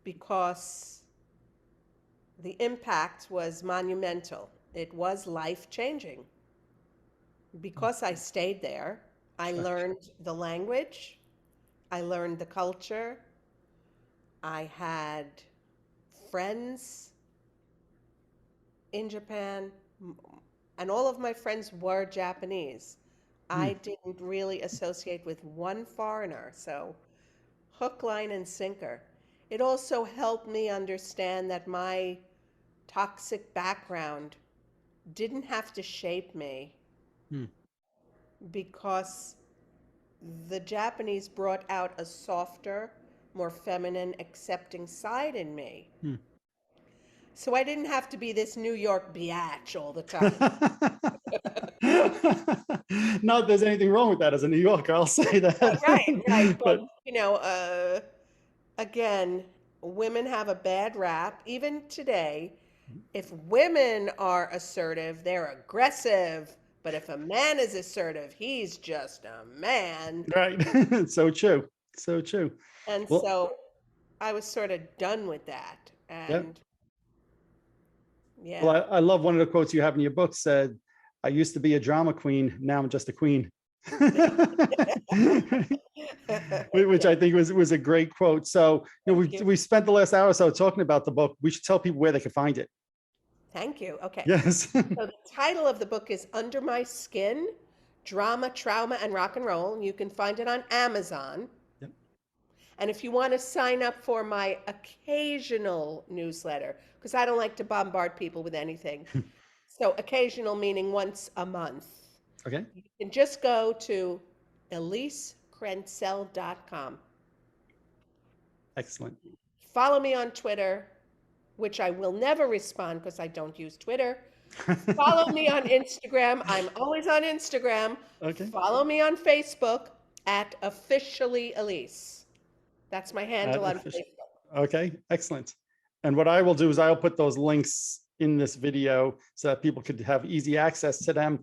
because the impact was monumental. It was life-changing. Because I stayed there, I learned the language, I learned the culture, I had friends in Japan, and all of my friends were Japanese. I didn't really associate with one foreigner, so hook, line, and sinker. It also helped me understand that my toxic background didn't have to shape me, because the Japanese brought out a softer, more feminine, accepting side in me. So I didn't have to be this New York biatch all the time. Not that there's anything wrong with that as a New Yorker, I'll say Right, right. that. But, But again, women have a bad rap. Even today, if women are assertive, they're aggressive. But if a man is assertive, he's just a man. right. So true. So true. And Well, so I was sort of done with that. yeah. And Well, yeah. I love one of the quotes you have in your book said, I used to be a drama queen. Now I'm just a queen. Which I think was a great quote. So, Thank you. we spent the last hour or so talking about the book. We should tell people where they can find it. Thank you. Okay. Yes. So the title of the book is Under My Skin, Drama, Trauma, and Rock and Roll. You can find it on Amazon. Yep. And if you want to sign up for my occasional newsletter, because I don't like to bombard people with anything. So occasional meaning once a month. Okay. You can just go to EliseKrentzel.com. Excellent. Follow me on Twitter, which I will never respond because I don't use Twitter. Follow me on Instagram. I'm always on Instagram. Okay. Follow me on Facebook at officially Elise. That's my handle on Facebook. Okay. Excellent. And what I will do is I'll put those links in this video so that people could have easy access to them.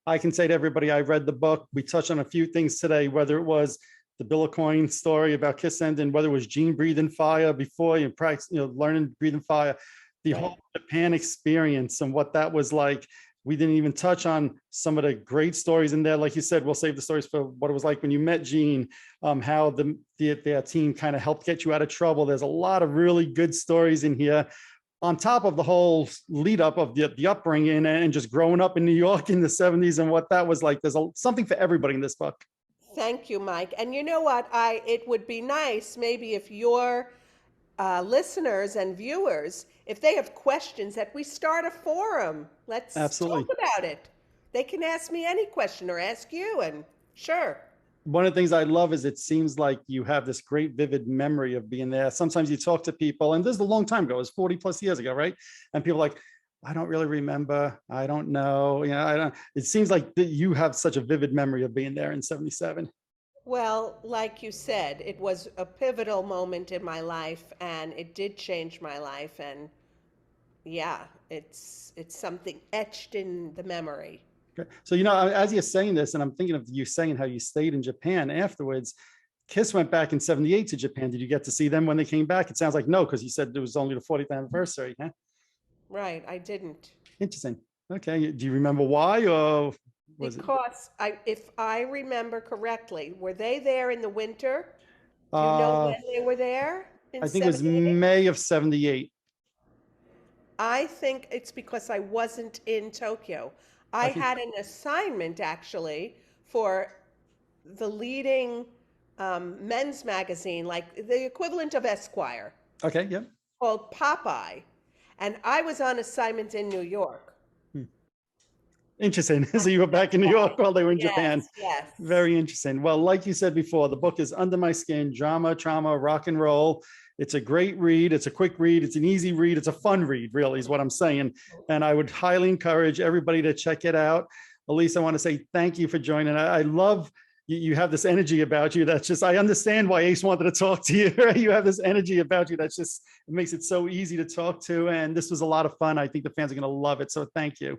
I can say to everybody, I read the book. We touched on a few things today, whether it was the Bill Coin story about Kiss Ending, whether it was Gene breathing fire before you practice, learning breathing fire, the whole Japan experience and what that was like. We didn't even touch on some of the great stories in there. Like you said, we'll save the stories for what it was like when you met Gene, how their team kind of helped get you out of trouble. There's a lot of really good stories in here, on top of the whole lead up of the upbringing and just growing up in New York in the 70s and what that was like. There's something for everybody in this book. Thank you, Mike. And you know what? It would be nice maybe if your listeners and viewers, if they have questions, that we start a forum. Let's Absolutely. talk about it. They can ask me any question or ask you, and sure. One of the things I love is it seems like you have this great vivid memory of being there. Sometimes you talk to people, and this is a long time ago, it was 40 plus years ago, right? And people are like, I don't really remember. I don't know. I don't. It seems like that you have such a vivid memory of being there in 77. Well, like you said, it was a pivotal moment in my life, and it did change my life. And yeah, it's something etched in the memory. Okay. So, as you're saying this, and I'm thinking of you saying how you stayed in Japan afterwards, Kiss went back in 78 to Japan. Did you get to see them when they came back? It sounds like no, because you said it was only the 40th anniversary. Huh? Right, I didn't. Interesting. Okay. Do you remember why, or was it? Because if I remember correctly, were they there in the winter? Do you know when they were there in I think it was 78? May of 78. I think it's because I wasn't in Tokyo. I had an assignment actually for the leading men's magazine, like the equivalent of Esquire, Okay. Yep. called Popeye. And I was on assignment in New York. Interesting. So you were back in New York while they were in Japan. Yes. Very interesting. Well, like you said before, the book is Under My Skin, Drama, Trauma, Rock and Roll. It's a great read. It's a quick read. It's an easy read. It's a fun read, really, is what I'm saying. And I would highly encourage everybody to check it out. Elise, I want to say thank you for joining. I love you have this energy about you. That's just, I understand why Ace wanted to talk to you. Right? You have this energy about you. That's just, it makes it so easy to talk to. And this was a lot of fun. I think the fans are going to love it. So thank you.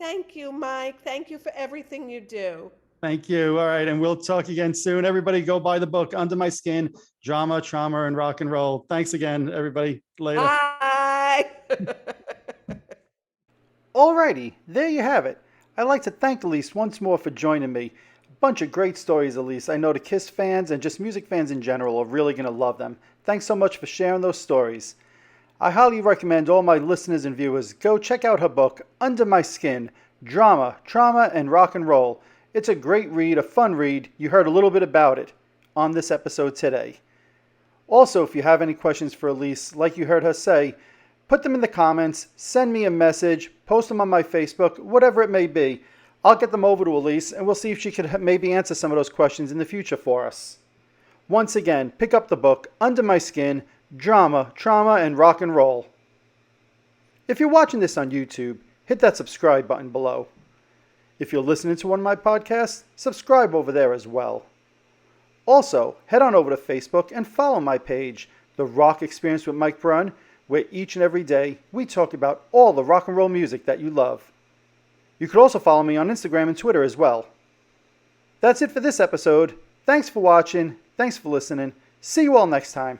Thank you, Mike. Thank you for everything you do. Thank you. All right. And we'll talk again soon. Everybody go buy the book, Under My Skin, Drama, Trauma, and Rock and Roll. Thanks again, everybody. Later. Bye. Alrighty, there you have it. I'd like to thank Elise once more for joining me. A bunch of great stories, Elise. I know the Kiss fans and just music fans in general are really going to love them. Thanks so much for sharing those stories. I highly recommend all my listeners and viewers go check out her book, Under My Skin, Drama, Trauma, and Rock and Roll. It's a great read, a fun read. You heard a little bit about it on this episode today. Also, if you have any questions for Elise, like you heard her say, put them in the comments, send me a message, post them on my Facebook, whatever it may be. I'll get them over to Elise, and we'll see if she could maybe answer some of those questions in the future for us. Once again, pick up the book, Under My Skin, Drama, Trauma, and Rock and Roll. If you're watching this on YouTube, hit that subscribe button below. If you're listening to one of my podcasts, subscribe over there as well. Also, head on over to Facebook and follow my page, The Rock Experience with Mike Brunn, where each and every day we talk about all the rock and roll music that you love. You could also follow me on Instagram and Twitter as well. That's it for this episode. Thanks for watching. Thanks for listening. See you all next time.